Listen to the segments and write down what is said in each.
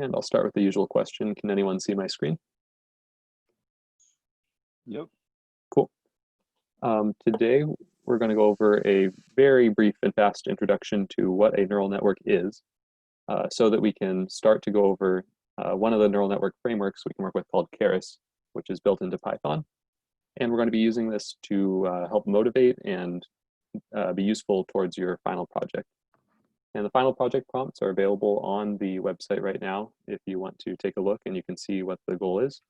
And I'll start with the usual question. Can anyone see my screen? Yep. Cool. Today, we're going to go over a very brief and fast introduction to what a neural network is, so that we can start to go over one of the neural network frameworks we can work with called Keras, which is built into Python. And we're going to be using this to help motivate and be useful towards your final project. And the final project prompts are available on the website right now if you want to take a look and you can see what the goal is.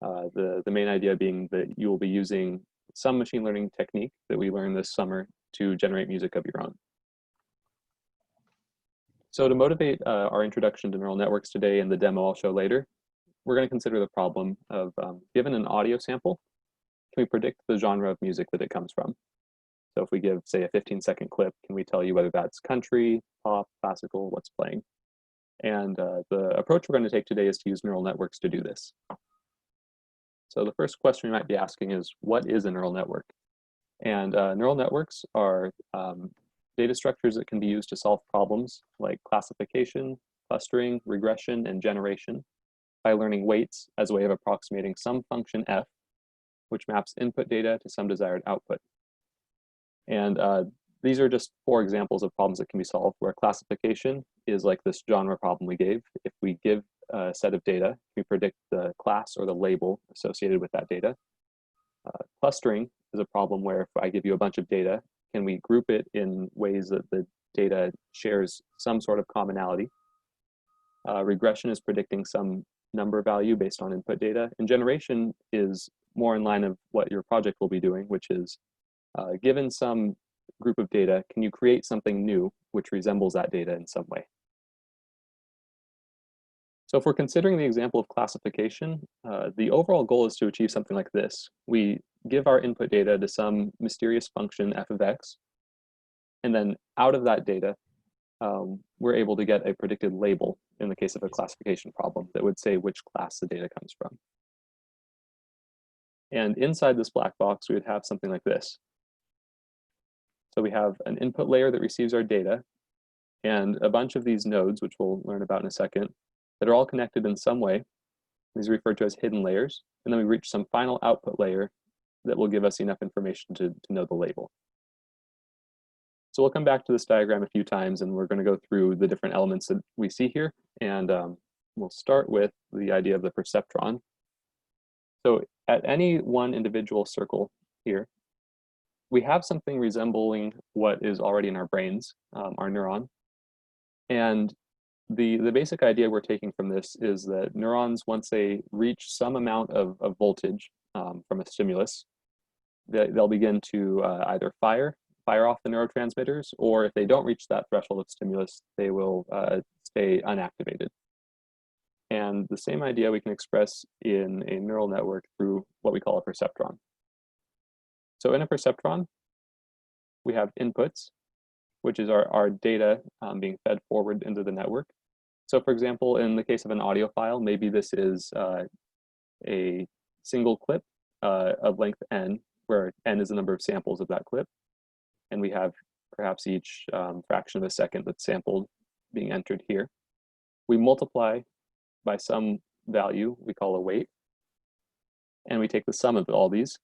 The main idea being that you will be using some machine learning technique that we learned this summer to generate music of your own. So to motivate our introduction to neural networks today and the demo I'll show later, we're going to consider the problem of, given an audio sample, can we predict the genre of music that it comes from? So if we give, say, a 15-second clip, can we tell you whether that's country, pop, classical, what's playing? And the approach we're going to take today is to use neural networks to do this. So the first question we might be asking is, what is a neural network? And neural networks are data structures that can be used to solve problems like classification, clustering, regression, and generation by learning weights as a way of approximating some function f, which maps input data to some desired output. And these are just 4 examples of problems that can be solved where classification is like this genre problem we gave. If we give a set of data, we predict the class or the label associated with that data. Clustering is a problem where if I give you a bunch of data, can we group it in ways that the data shares some sort of commonality? Regression is predicting some number value based on input data. And generation is more in line of what your project will be doing, which is given some group of data, can you create something new which resembles that data in some way? So if we're considering the example of classification, the overall goal is to achieve something like this. We give our input data to some mysterious function f of x, and then out of that data, we're able to get a predicted label in the case of a classification problem that would say which class the data comes from. And inside this black box, we would have something like this. So we have an input layer that receives our data, and a bunch of these nodes, which we'll learn about in a second, that are all connected in some way. These are referred to as hidden layers. And then we reach some final output layer that will give us enough information to know the label. So we'll come back to this diagram a few times, and we're going to go through the different elements that we see here. And we'll start with the idea of the perceptron. So at any one individual circle here, we have something resembling what is already in our brains, our neuron. And the basic idea we're taking from this is that neurons, once they reach some amount of voltage from a stimulus, they'll begin to either fire off the neurotransmitters, or if they don't reach that threshold of stimulus, they will stay unactivated. And the same idea we can express in a neural network through what we call a perceptron. So in a perceptron, we have inputs, which is our data being fed forward into the network. So for example, in the case of an audio file, maybe this is a single clip of length n, where n is the number of samples of that clip. And we have perhaps each fraction of a second that's sampled being entered here. We multiply by some value we call a weight, and we take the sum of all these,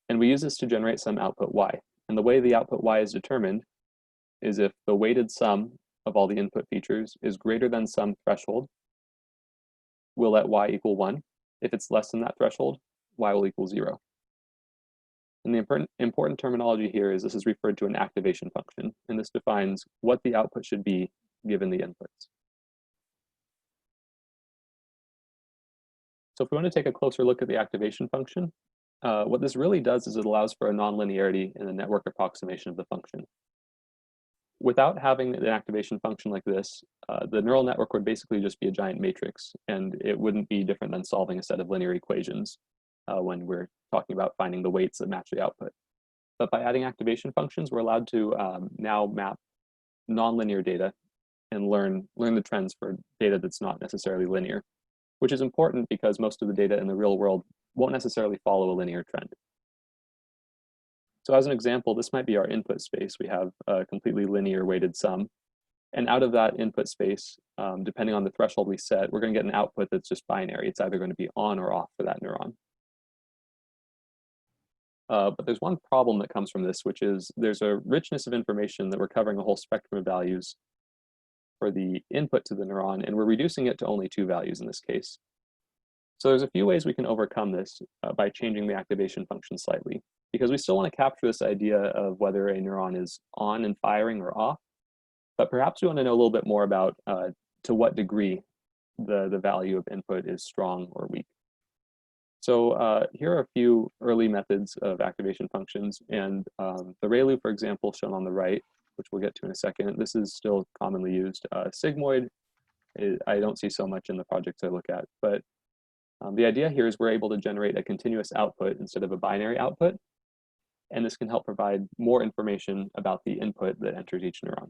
and we use this to generate some output y. And the way the output y is determined is if the weighted sum of all the input features is greater than some threshold, we'll let y equal 1. If it's less than that threshold, y will equal 0. And the important terminology here is this is referred to an activation function, and this defines what the output should be given the inputs. So if we want to take a closer look at the activation function, what this really does is it allows for a nonlinearity in the network approximation of the function. Without having an activation function like this, the neural network would basically just be a giant matrix, and it wouldn't be different than solving a set of linear equations when we're talking about finding the weights that match the output. But by adding activation functions, we're allowed to now map nonlinear data and learn the trends for data that's not necessarily linear, which is important because most of the data in the real world won't necessarily follow a linear trend. So as an example, this might be our input space. We have a completely linear weighted sum. And out of that input space, depending on the threshold we set, we're going to get an output that's just binary. It's either going to be on or off for that neuron. But there's one problem that comes from this, which is there's a richness of information that we're covering a whole spectrum of values for the input to the neuron, and we're reducing it to only 2 values in this case. So there's a few ways we can overcome this by changing the activation function slightly, because we still want to capture this idea of whether a neuron is on and firing or off, but perhaps we want to know a little bit more about to what degree the value of input is strong or weak. So here are a few early methods of activation functions, and the ReLU, for example, shown on the right, which we'll get to in a second, this is still commonly used. Sigmoid, I don't see so much in the projects I look at, but the idea here is we're able to generate a continuous output instead of a binary output, and this can help provide more information about the input that enters each neuron.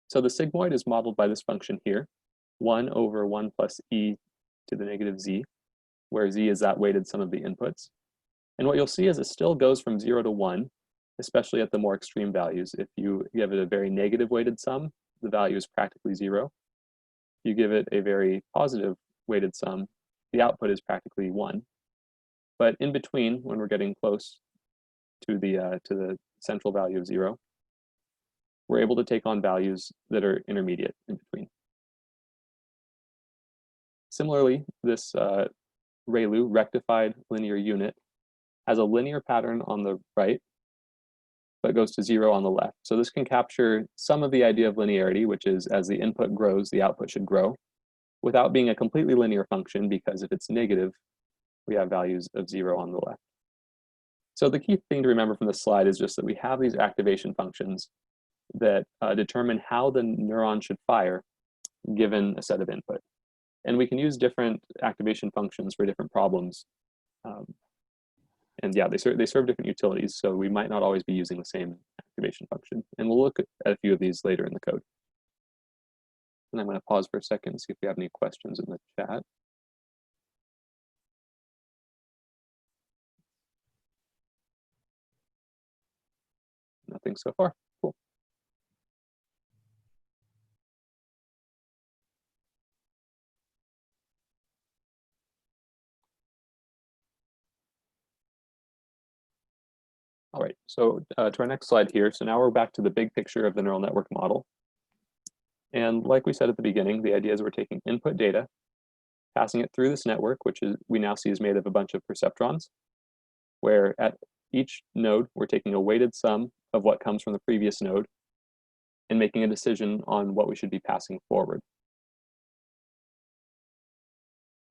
So the sigmoid is modeled by this function here, 1 over 1 plus e to the negative z, where z is that weighted sum of the inputs. And what you'll see is it still goes from 0 to 1, especially at the more extreme values. If you give it a very negative weighted sum, the value is practically 0. If you give it a very positive weighted sum, the output is practically 1. But in between, when we're getting close to the central value of 0, we're able to take on values that are intermediate in between. Similarly, this ReLU, rectified linear unit, has a linear pattern on the right, but goes to 0 on the left. So this can capture some of the idea of linearity, which is as the input grows, the output should grow, without being a completely linear function, because if it's negative, we have values of 0 on the left. So the key thing to remember from this slide is just that we have these activation functions that determine how the neuron should fire given a set of input. And we can use different activation functions for different problems. And yeah, they serve different utilities, so we might not always be using the same activation function. And we'll look at a few of these later in the code. And I'm going to pause for a second and see if we have any questions in the chat. Nothing so far. Cool. All right, so to our next slide here. So now we're back to the big picture of the neural network model. And like we said at the beginning, the idea is we're taking input data, passing it through this network, which is we now see is made of a bunch of perceptrons, where at each node, we're taking a weighted sum of what comes from the previous node and making a decision on what we should be passing forward.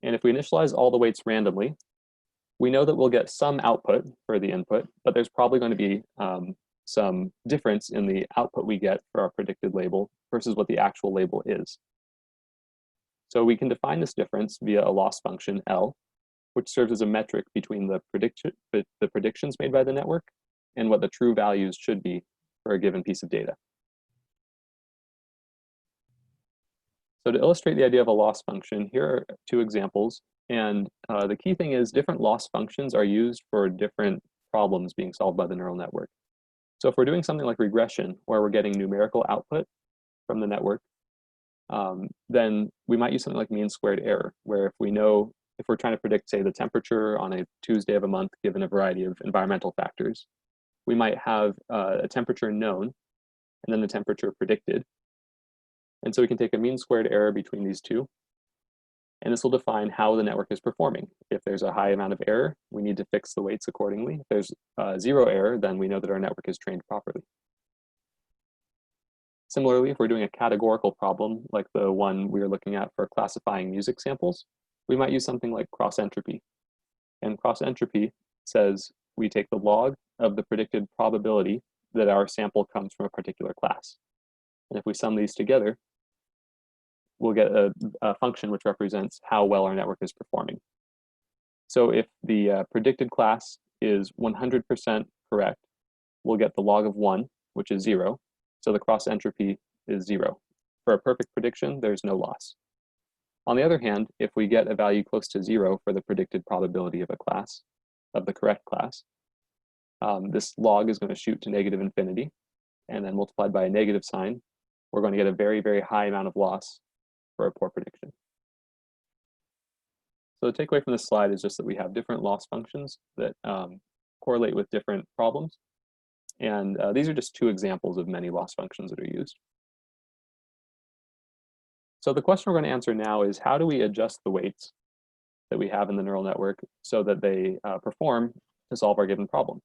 And if we initialize all the weights randomly, we know that we'll get some output for the input, but there's probably going to be some difference in the output we get for our predicted label versus what the actual label is. So we can define this difference via a loss function, L, which serves as a metric between the predictions made by the network and what the true values should be for a given piece of data. So to illustrate the idea of a loss function, here are 2 examples. And the key thing is different loss functions are used for different problems being solved by the neural network. So if we're doing something like regression, where we're getting numerical output from the network, then we might use something like mean squared error, where if we're trying to predict, say, the temperature on a Tuesday of a month, given a variety of environmental factors, we might have a temperature known and then the temperature predicted. And so we can take a mean squared error between these two, and this will define how the network is performing. If there's a high amount of error, we need to fix the weights accordingly. If there's 0 error, then we know that our network is trained properly. Similarly, if we're doing a categorical problem, like the one we were looking at for classifying music samples, we might use something like cross entropy. And cross entropy says we take the log of the predicted probability that our sample comes from a particular class. And if we sum these together, we'll get a function which represents how well our network is performing. So if the predicted class is 100% correct, we'll get the log of 1, which is 0. So the cross entropy is 0. For a perfect prediction, there's no loss. On the other hand, if we get a value close to 0 for the predicted probability of a class, of the correct class, this log is going to shoot to negative infinity, and then multiplied by a negative sign, we're going to get a very, very high amount of loss for a poor prediction. So the takeaway from this slide is just that we have different loss functions that correlate with different problems. And these are just two examples of many loss functions that are used. So the question we're going to answer now is, how do we adjust the weights that we have in the neural network so that they perform to solve our given problem?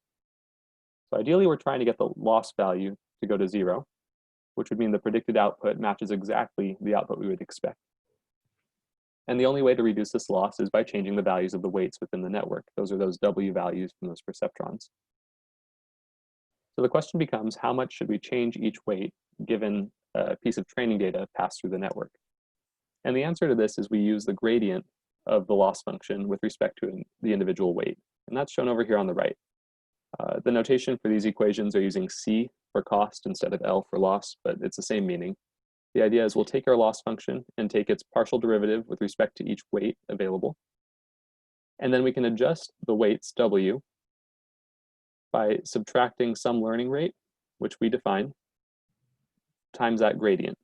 So ideally, we're trying to get the loss value to go to 0, which would mean the predicted output matches exactly the output we would expect. And the only way to reduce this loss is by changing the values of the weights within the network. Those are those W values from those perceptrons. So the question becomes, how much should we change each weight given a piece of training data passed through the network? And the answer to this is we use the gradient of the loss function with respect to the individual weight. And that's shown over here on the right. The notation for these equations are using C for cost instead of L for loss, but it's the same meaning. The idea is we'll take our loss function and take its partial derivative with respect to each weight available. And then we can adjust the weights W by subtracting some learning rate, which we define, times that gradient.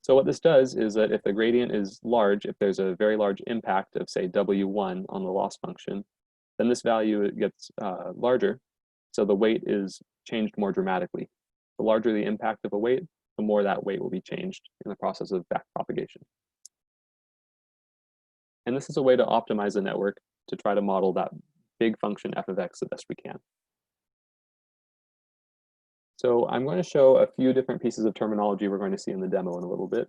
So what this does is that if the gradient is large, if there's a very large impact of, say, W1 on the loss function, then this value gets larger, so the weight is changed more dramatically. The larger the impact of a weight, the more that weight will be changed in the process of backpropagation. And this is a way to optimize the network to try to model that big function f of x the best we can. So I'm going to show a few different pieces of terminology we're going to see in the demo in a little bit.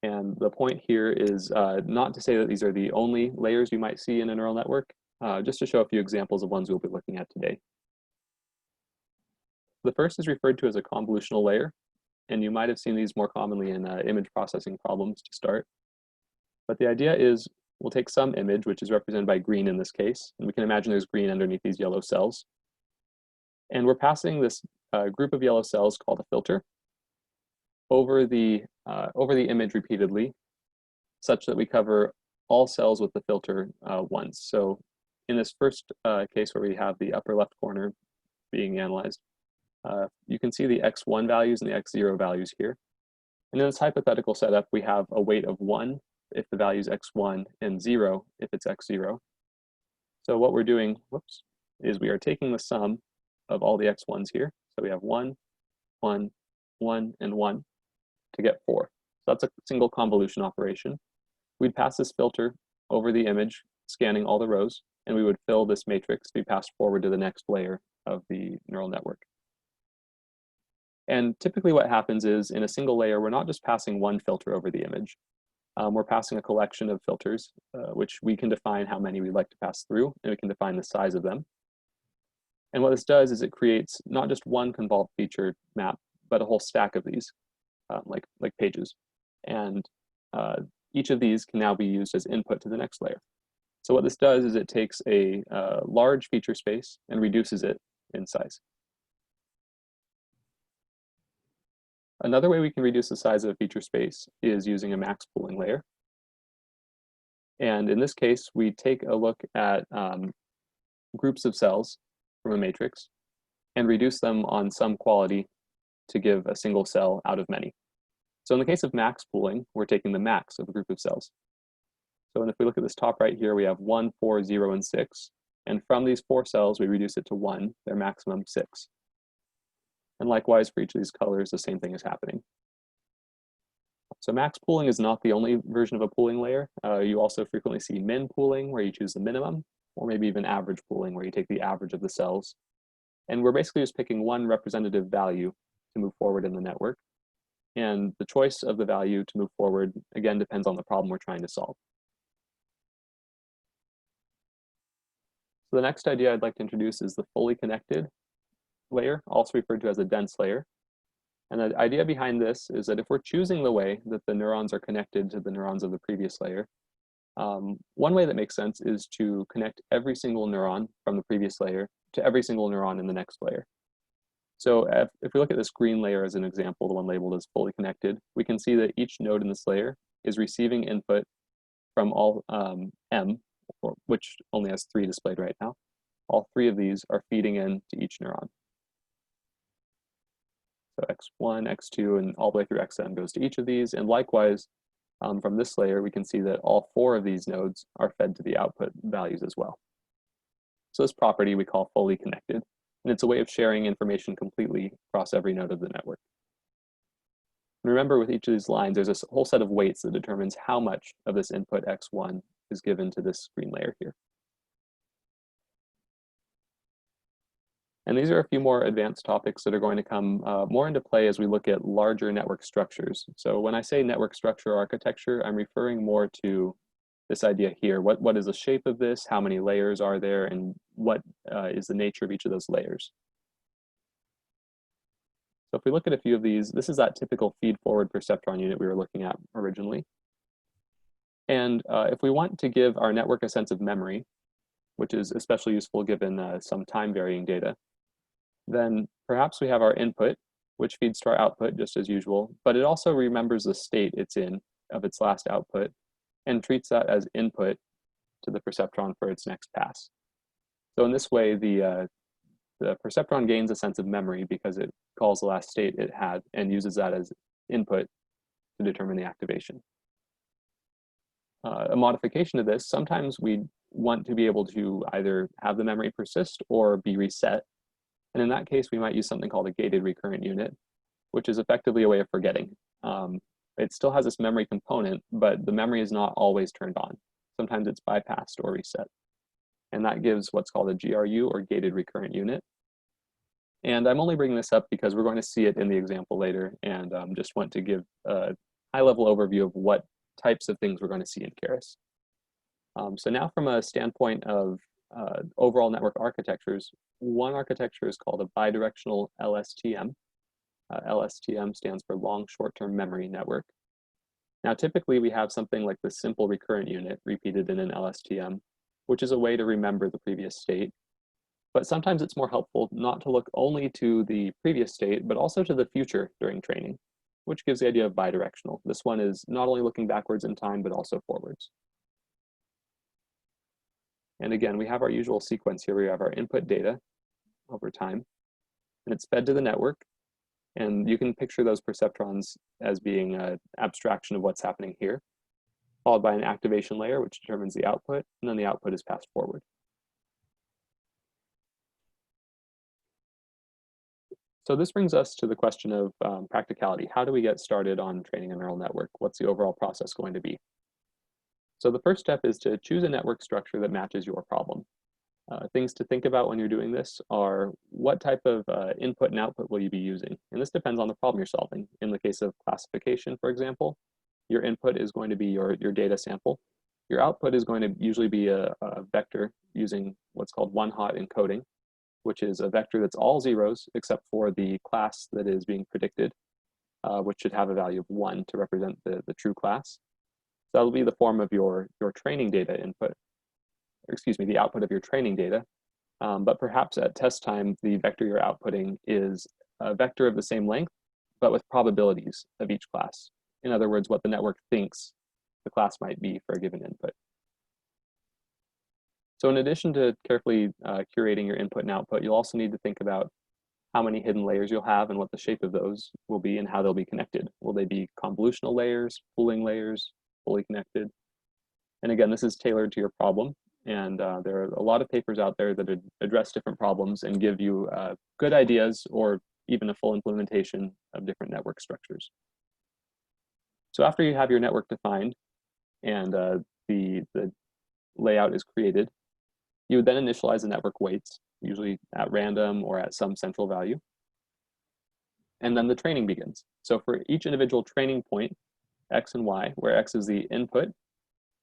And the point here is not to say that these are the only layers you might see in a neural network, just to show a few examples of ones we'll be looking at today. The first is referred to as a convolutional layer, and you might have seen these more commonly in image processing problems to start. But the idea is we'll take some image, which is represented by green in this case, and we can imagine there's green underneath these yellow cells. And we're passing this group of yellow cells called a filter over the image repeatedly, such that we cover all cells with the filter once. So in this first case where we have the upper left corner being analyzed, you can see the x1 values and the x0 values here. And in this hypothetical setup, we have a weight of 1 if the value is x1 and 0 if it's x0. So what we're doing, is we are taking the sum of all the x1s here. So we have 1, 1, 1, and 1 to get 4. So that's a single convolution operation. We'd pass this filter over the image, scanning all the rows, and we would fill this matrix to be passed forward to the next layer of the neural network. And typically what happens is in a single layer, we're not just passing one filter over the image. We're passing a collection of filters, which we can define how many we'd like to pass through, and we can define the size of them. And what this does is it creates not just one convolved feature map, but a whole stack of these, like pages. And each of these can now be used as input to the next layer. So what this does is it takes a large feature space and reduces it in size. Another way we can reduce the size of a feature space is using a max pooling layer. And in this case, we take a look at groups of cells from a matrix and reduce them on some quality to give a single cell out of many. So in the case of max pooling, we're taking the max of a group of cells. So if we look at this top right here, we have 1, 4, 0, and 6. And from these 4 cells, we reduce it to 1, their maximum 6. And likewise, for each of these colors, the same thing is happening. So max pooling is not the only version of a pooling layer. You also frequently see min pooling, where you choose the minimum, or maybe even average pooling, where you take the average of the cells. And we're basically just picking one representative value to move forward in the network. And the choice of the value to move forward, again, depends on the problem we're trying to solve. So the next idea I'd like to introduce is the fully connected layer, also referred to as a dense layer. And the idea behind this is that if we're choosing the way that the neurons are connected to the neurons of the previous layer, one way that makes sense is to connect every single neuron from the previous layer to every single neuron in the next layer. So if we look at this green layer as an example, the one labeled as fully connected, we can see that each node in this layer is receiving input from all M, which only has 3 displayed right now. All 3 of these are feeding in to each neuron. So x1, x2, and all the way through xn goes to each of these. And likewise, from this layer, we can see that all 4 of these nodes are fed to the output values as well. So this property we call fully connected, and it's a way of sharing information completely across every node of the network. And remember, with each of these lines, there's a whole set of weights that determines how much of this input x1 is given to this screen layer here. And these are a few more advanced topics that are going to come more into play as we look at larger network structures. So when I say network structure architecture, I'm referring more to this idea here. What is the shape of this? How many layers are there? And what is the nature of each of those layers? So if we look at a few of these, this is that typical feed-forward perceptron unit we were looking at originally. And if we want to give our network a sense of memory, which is especially useful given some time-varying data, then perhaps we have our input, which feeds to our output just as usual, but it also remembers the state it's in of its last output and treats that as input to the perceptron for its next pass. So in this way, the perceptron gains a sense of memory because it calls the last state it had and uses that as input to determine the activation. A modification of this, sometimes we want to be able to either have the memory persist or be reset. And in that case, we might use something called a gated recurrent unit, which is effectively a way of forgetting. It still has this memory component, but the memory is not always turned on. Sometimes it's bypassed or reset. And that gives what's called a GRU, or gated recurrent unit. And I'm only bringing this up because we're going to see it in the example later, and just want to give a high-level overview of what types of things we're going to see in Keras. So now from a standpoint of overall network architectures, one architecture is called a bidirectional LSTM. LSTM stands for long short-term memory network. Now typically we have something like the simple recurrent unit repeated in an LSTM, which is a way to remember the previous state. But sometimes it's more helpful not to look only to the previous state, but also to the future during training, which gives the idea of bidirectional. This one is not only looking backwards in time, but also forwards. And again, we have our usual sequence here. We have our input data over time, and it's fed to the network. And you can picture those perceptrons as being an abstraction of what's happening here, followed by an activation layer, which determines the output, and then the output is passed forward. So this brings us to the question of practicality. How do we get started on training a neural network? What's the overall process going to be? So the first step is to choose a network structure that matches your problem. Things to think about when you're doing this are what type of input and output will you be using? And this depends on the problem you're solving. In the case of classification, for example, your input is going to be your data sample. Your output is going to usually be a vector using what's called one-hot encoding, which is a vector that's all zeros except for the class that is being predicted, which should have a value of 1 to represent the true class. So that'll be the form of your training data input, or excuse me, the output of your training data. But perhaps at test time, the vector you're outputting is a vector of the same length, but with probabilities of each class. In other words, what the network thinks the class might be for a given input. So in addition to carefully curating your input and output, you'll also need to think about how many hidden layers you'll have and what the shape of those will be and how they'll be connected. Will they be convolutional layers, pooling layers, fully connected? And again, this is tailored to your problem. And there are a lot of papers out there that address different problems and give you good ideas or even a full implementation of different network structures. So after you have your network defined and the layout is created, you would then initialize the network weights, usually at random or at some central value. And then the training begins. So for each individual training point, X and Y, where X is the input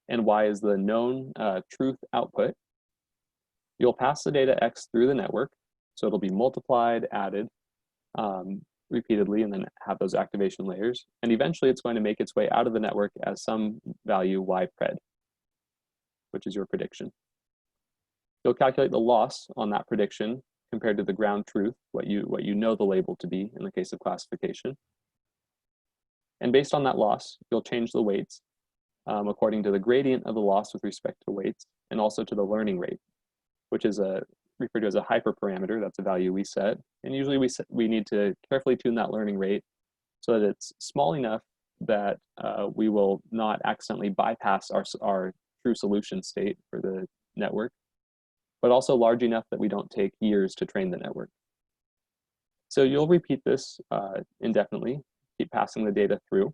and Y is the known truth output, you'll pass the data X through the network. So it'll be multiplied, added repeatedly, and then have those activation layers. And eventually it's going to make its way out of the network as some value Y pred, which is your prediction. You'll calculate the loss on that prediction compared to the ground truth, what you know the label to be in the case of classification. And based on that loss, you'll change the weights according to the gradient of the loss with respect to weights, and also to the learning rate, which is referred to as a hyperparameter. That's a value we set. And usually we need to carefully tune that learning rate so that it's small enough that we will not accidentally bypass our true solution state for the network, but also large enough that we don't take years to train the network. So you'll repeat this indefinitely, keep passing the data through.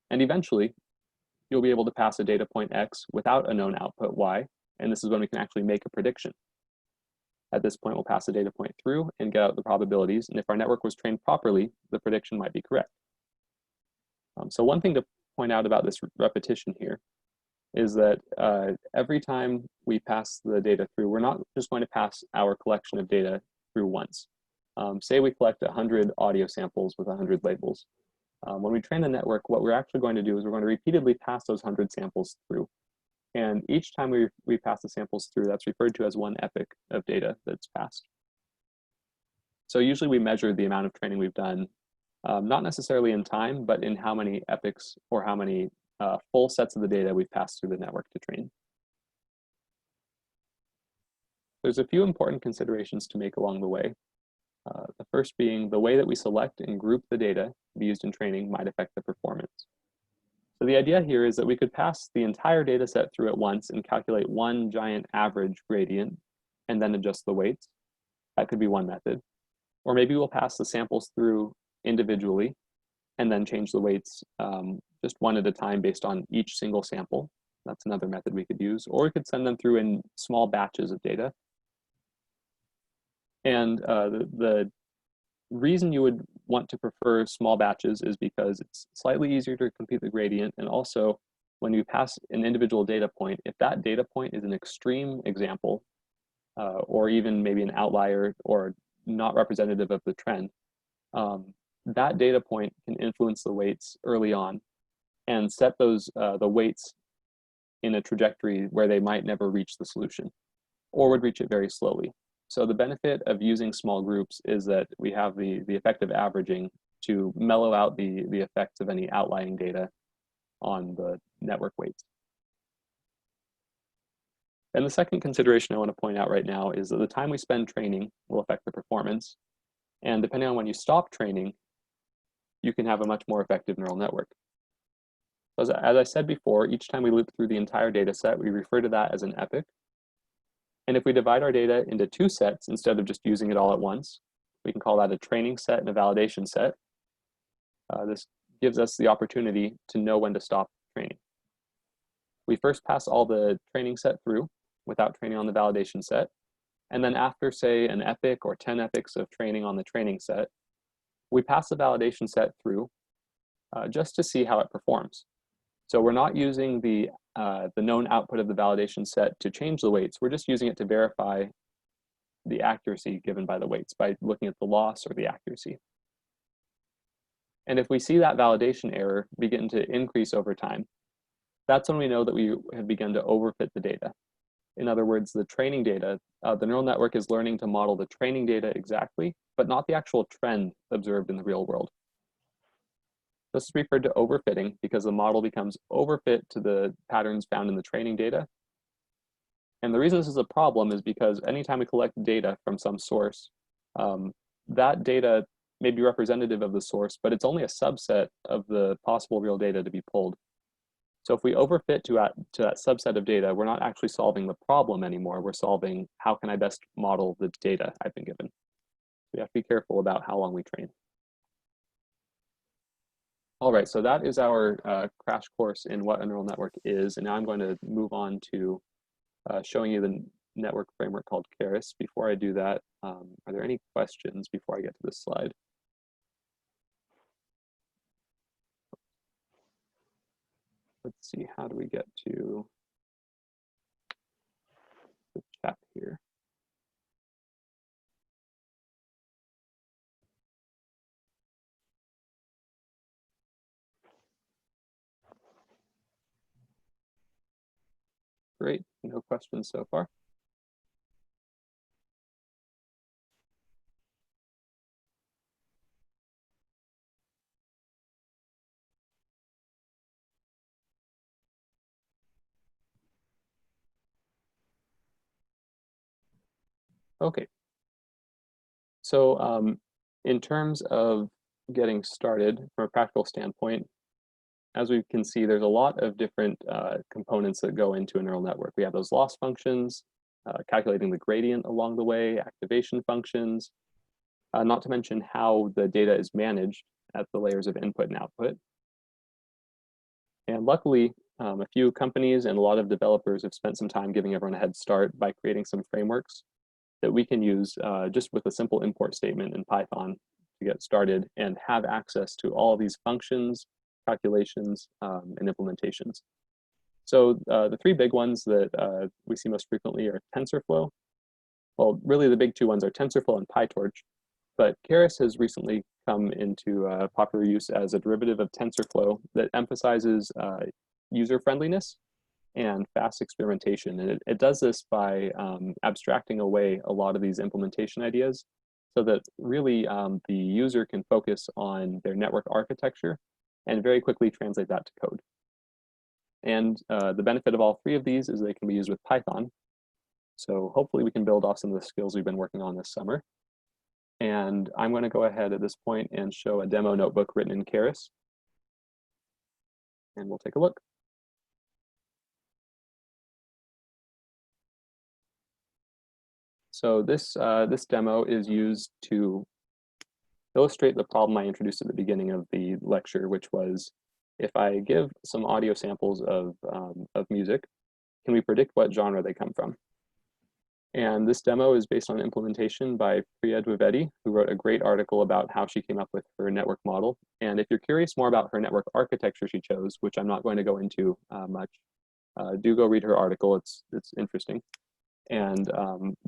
And eventually, you'll be able to pass a data point X without a known output Y, and this is when we can actually make a prediction. At this point, we'll pass the data point through and get out the probabilities, and if our network was trained properly, the prediction might be correct. So one thing to point out about this repetition here is that every time we pass the data through, we're not just going to pass our collection of data through once. Say we collect 100 audio samples with 100 labels. When we train the network, what we're actually going to do is we're going to repeatedly pass those 100 samples through. And each time we pass the samples through, that's referred to as one epoch of data that's passed. So usually we measure the amount of training we've done, not necessarily in time, but in how many epochs or how many full sets of the data we've passed through the network to train. There's a few important considerations to make along the way. The first being the way that we select and group the data to be used in training might affect the performance. So the idea here is that we could pass the entire data set through at once and calculate one giant average gradient and then adjust the weights. That could be one method. Or maybe we'll pass the samples through individually and then change the weights just one at a time based on each single sample. That's another method we could use. Or we could send them through in small batches of data. And the reason you would want to prefer small batches is because it's slightly easier to compute the gradient, and also when you pass an individual data point, if that data point is an extreme example, or even maybe an outlier or not representative of the trend, that data point can influence the weights early on and set those the weights in a trajectory where they might never reach the solution or would reach it very slowly. So the benefit of using small groups is that we have the effect of averaging to mellow out the effects of any outlying data on the network weights. And the second consideration I want to point out right now is that the time we spend training will affect the performance. And depending on when you stop training, you can have a much more effective neural network. As I said before, each time we loop through the entire data set, we refer to that as an epoch. And if we divide our data into two sets instead of just using it all at once, we can call that a training set and a validation set. This gives us the opportunity to know when to stop training. We first pass all the training set through without training on the validation set. And then after, say, an epoch or 10 epochs of training on the training set, we pass the validation set through just to see how it performs. So we're not using the known output of the validation set to change the weights. We're just using it to verify the accuracy given by the weights by looking at the loss or the accuracy. And if we see that validation error begin to increase over time, that's when we know that we have begun to overfit the data. In other words, the training data, the neural network is learning to model the training data exactly, but not the actual trend observed in the real world. This is referred to overfitting because the model becomes overfit to the patterns found in the training data. And the reason this is a problem is because anytime we collect data from some source, that data may be representative of the source, but it's only a subset of the possible real data to be pulled. So if we overfit to that subset of data, we're not actually solving the problem anymore. We're solving how can I best model the data I've been given. We have to be careful about how long we train. All right, so that is our crash course in what a neural network is. And now I'm going to move on to showing you the network framework called Keras. Before I do that, are there any questions before I get to this slide? Let's see, how do we get to the chat here? Great, no questions so far. Okay, so in terms of getting started from a practical standpoint, as we can see, there's a lot of different components that go into a neural network. We have those loss functions, calculating the gradient along the way, activation functions, not to mention how the data is managed at the layers of input and output. And luckily, a few companies and a lot of developers have spent some time giving everyone a head start by creating some frameworks that we can use just with a simple import statement in Python to get started and have access to all of these functions, calculations, and implementations. So the three big ones that we see most frequently are TensorFlow. Well, really the big two ones are TensorFlow and PyTorch, but Keras has recently come into popular use as a derivative of TensorFlow that emphasizes user friendliness and fast experimentation. And it does this by abstracting away a lot of these implementation ideas so that really the user can focus on their network architecture and very quickly translate that to code. And the benefit of all three of these is they can be used with Python. So hopefully we can build off some of the skills we've been working on this summer. And I'm going to go ahead at this point and show a demo notebook written in Keras. And we'll take a look. So this demo is used to illustrate the problem I introduced at the beginning of the lecture, which was if I give some audio samples of music, can we predict what genre they come from? And this demo is based on implementation by Priya Dwivedi, who wrote a great article about how she came up with her network model. And if you're curious more about her network architecture she chose, which I'm not going to go into much, do go read her article. It's interesting. And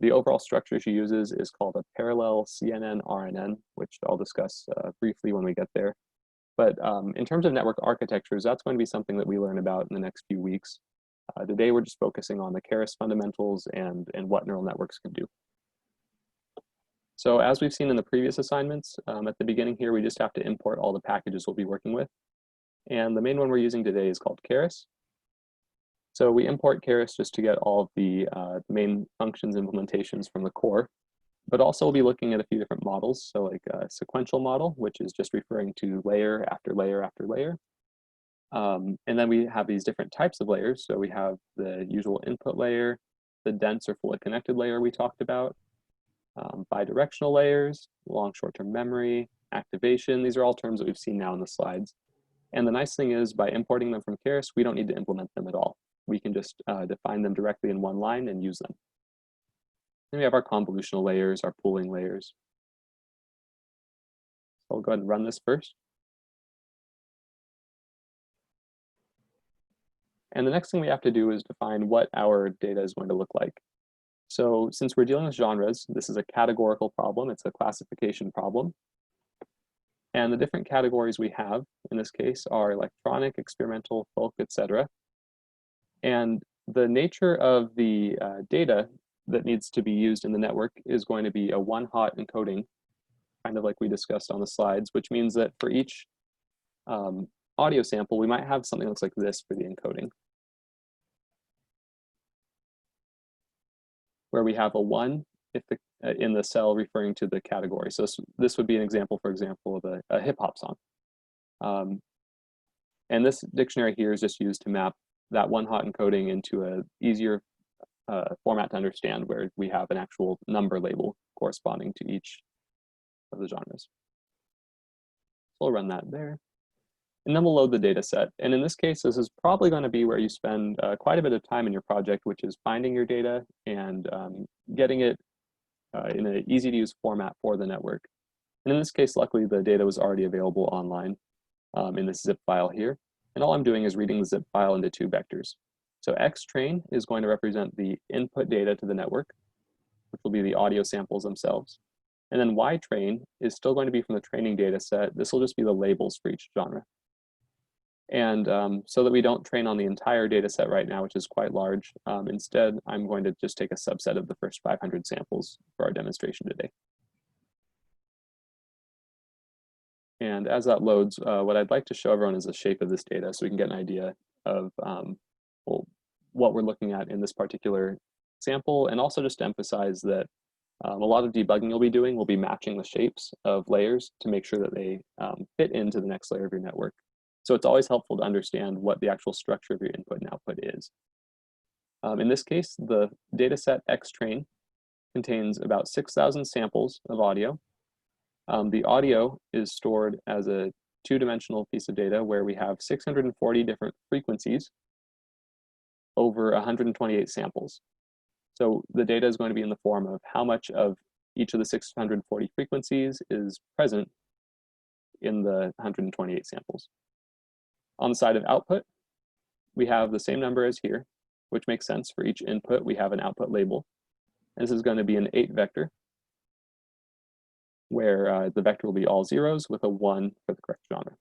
the overall structure she uses is called a parallel CNN-RNN, which I'll discuss briefly when we get there. But in terms of network architectures, that's going to be something that we learn about in the next few weeks. Today, we're just focusing on the Keras fundamentals and what neural networks can do. So as we've seen in the previous assignments, at the beginning here, we just have to import all the packages we'll be working with. And the main one we're using today is called Keras. So we import Keras just to get all of the main functions implementations from the core, but also we'll be looking at a few different models. So like a sequential model, which is just referring to layer after layer after layer. And then we have these different types of layers. So we have the usual input layer, the dense or fully connected layer we talked about, bidirectional layers, long short-term memory, activation. These are all terms that we've seen now in the slides. And the nice thing is by importing them from Keras, we don't need to implement them at all. We can just define them directly in one line and use them. Then we have our convolutional layers, our pooling layers. So I'll go ahead and run this first. And the next thing we have to do is define what our data is going to look like. So since we're dealing with genres, this is a categorical problem. It's a classification problem. And the different categories we have in this case are electronic, experimental, folk, etc. And the nature of the data that needs to be used in the network is going to be a one-hot encoding, kind of like we discussed on the slides, which means that for each audio sample, we might have something that looks like this for the encoding, where we have a 1 if in the cell referring to the category. So this would be an example, for example, of a hip-hop song. And this dictionary here is just used to map that one-hot encoding into an easier format to understand, where we have an actual number label corresponding to each of the genres. So we'll run that there. And then we'll load the data set. And in this case, this is probably going to be where you spend quite a bit of time in your project, which is finding your data and getting it in an easy to use format for the network. And in this case, luckily, the data was already available online in this zip file here. And all I'm doing is reading the zip file into two vectors. So xtrain is going to represent the input data to the network, which will be the audio samples themselves. And then ytrain is still going to be from the training data set. This will just be the labels for each genre. And so that we don't train on the entire data set right now, which is quite large, instead, I'm going to just take a subset of the first 500 samples for our demonstration today. And as that loads, what I'd like to show everyone is the shape of this data so we can get an idea of well, what we're looking at in this particular sample, and also just to emphasize that A lot of debugging you'll be doing will be matching the shapes of layers to make sure that they fit into the next layer of your network. So it's always helpful to understand what the actual structure of your input and output is. In this case, the dataset XTrain contains about 6,000 samples of audio. The audio is stored as a two-dimensional piece of data where we have 640 different frequencies over 128 samples. So the data is going to be in the form of how much of each of the 640 frequencies is present in the 128 samples. On the side of output, we have the same number as here, which makes sense. For each input, we have an output label. And this is going to be an 8 vector, where the vector will be all zeros with a 1 for the correct genre.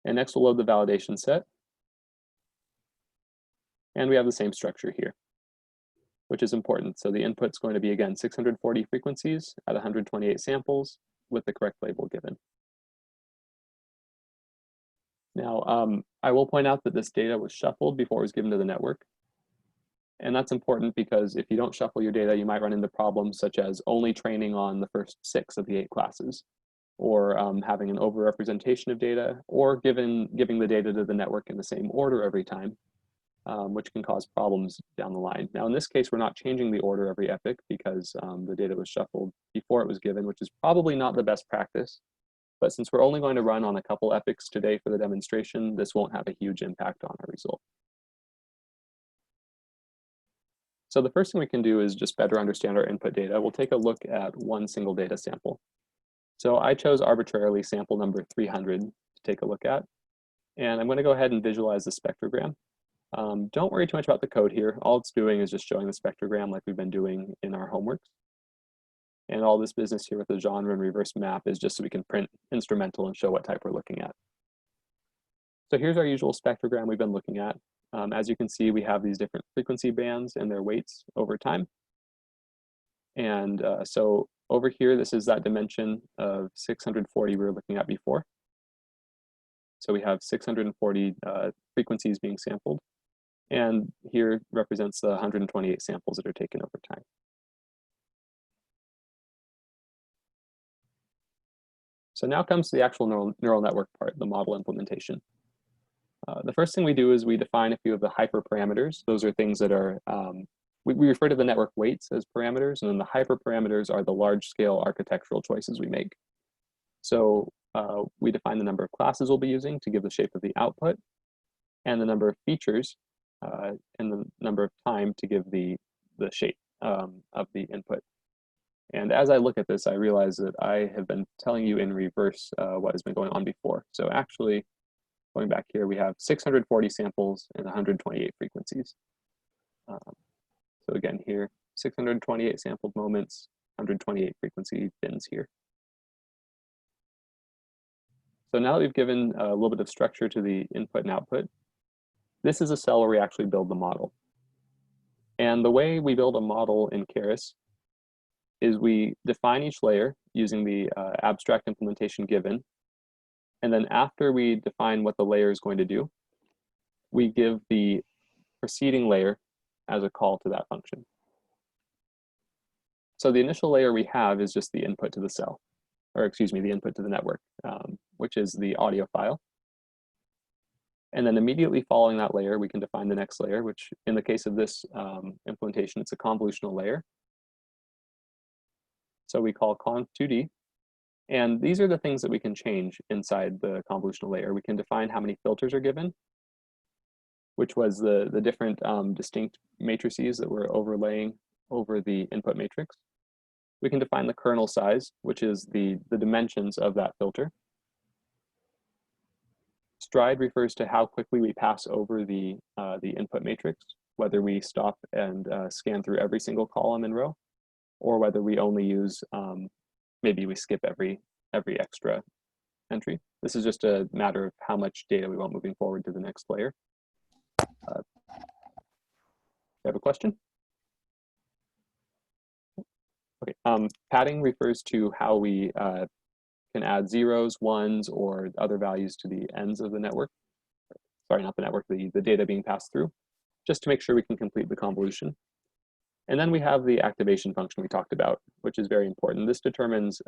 And next we'll load the validation set. And we have the same structure here, which is important. So the input's going to be, again, 640 frequencies at 128 samples with the correct label given. Now, I will point out that this data was shuffled before it was given to the network. And that's important because if you don't shuffle your data, you might run into problems such as only training on the first 6 of the 8 classes, or having an overrepresentation of data, or giving the data to the network in the same order every time, which can cause problems down the line. Now, in this case, we're not changing the order every epoch because the data was shuffled before it was given, which is probably not the best practice. But since we're only going to run on a couple epochs today for the demonstration, this won't have a huge impact on our result. So the first thing we can do is just better understand our input data. We'll take a look at one single data sample. So I chose arbitrarily sample number 300 to take a look at. And I'm going to go ahead and visualize the spectrogram. Don't worry too much about the code here. All it's doing is just showing the spectrogram like we've been doing in our homeworks. And all this business here with the genre and reverse map is just so we can print instrumental and show what type we're looking at. So here's our usual spectrogram we've been looking at. As you can see, we have these different frequency bands and their weights over time. And so over here, this is that dimension of 640 we were looking at before. So we have 640 frequencies being sampled. And here represents the 128 samples that are taken over time. So now comes the actual neural network part, the model implementation. The first thing we do is we define a few of the hyperparameters. Those are things that are, we refer to the network weights as parameters, and then the hyperparameters are the large-scale architectural choices we make. So we define the number of classes we'll be using to give the shape of the output, and the number of features, and the number of time to give the shape of the input. And as I look at this, I realize that I have been telling you in reverse what has been going on before. So actually, going back here, we have 640 samples and 128 frequencies. So again, here, 628 sampled moments, 128 frequency bins here. So now that we've given a little bit of structure to the input and output, this is a cell where we actually build the model. And the way we build a model in Keras is we define each layer using the abstract implementation given. And then after we define what the layer is going to do, we give the preceding layer as a call to that function. So the initial layer we have is just the input to the cell, or excuse me, the input to the network, which is the audio file. And then immediately following that layer, we can define the next layer, which in the case of this implementation, it's a convolutional layer. So we call conv2d. And these are the things that we can change inside the convolutional layer. We can define how many filters are given, which was the different distinct matrices that we're overlaying over the input matrix. We can define the kernel size, which is the dimensions of that filter. Stride refers to how quickly we pass over the input matrix, whether we stop and scan through every single column and row, or whether we only use, maybe we skip every extra entry. This is just a matter of how much data we want moving forward to the next layer. You have a question? Okay, padding refers to how we can add zeros, ones, or other values to the ends of the network. Sorry, not the network, the data being passed through. just to make sure we can complete the convolution. And then we have the activation function we talked about, which is very important. This determines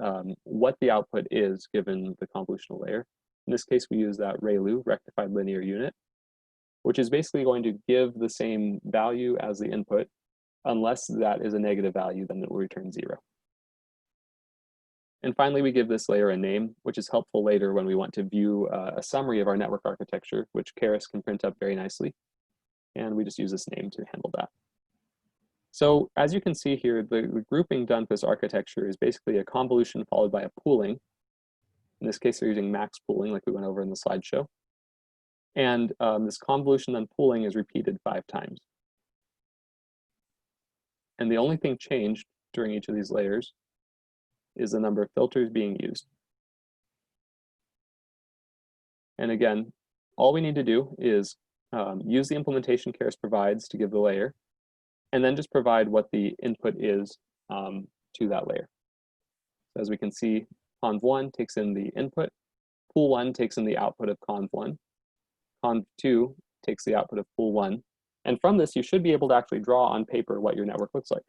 what the output is given the convolutional layer. In this case, we use that ReLU, rectified linear unit, which is basically going to give the same value as the input. Unless that is a negative value, then it will return 0. And finally, we give this layer a name, which is helpful later when we want to view a summary of our network architecture, which Keras can print up very nicely. And we just use this name to handle that. So as you can see here, the grouping done for this architecture is basically a convolution followed by a pooling. In this case, they're using max pooling like we went over in the slideshow. And this convolution then pooling is repeated 5 times. And the only thing changed during each of these layers is the number of filters being used. And again, all we need to do is use the implementation Keras provides to give the layer, and then just provide what the input is to that layer. So as we can see, conv1 takes in the input, pool1 takes in the output of conv1, conv2 takes the output of pool1, and from this, you should be able to actually draw on paper what your network looks like.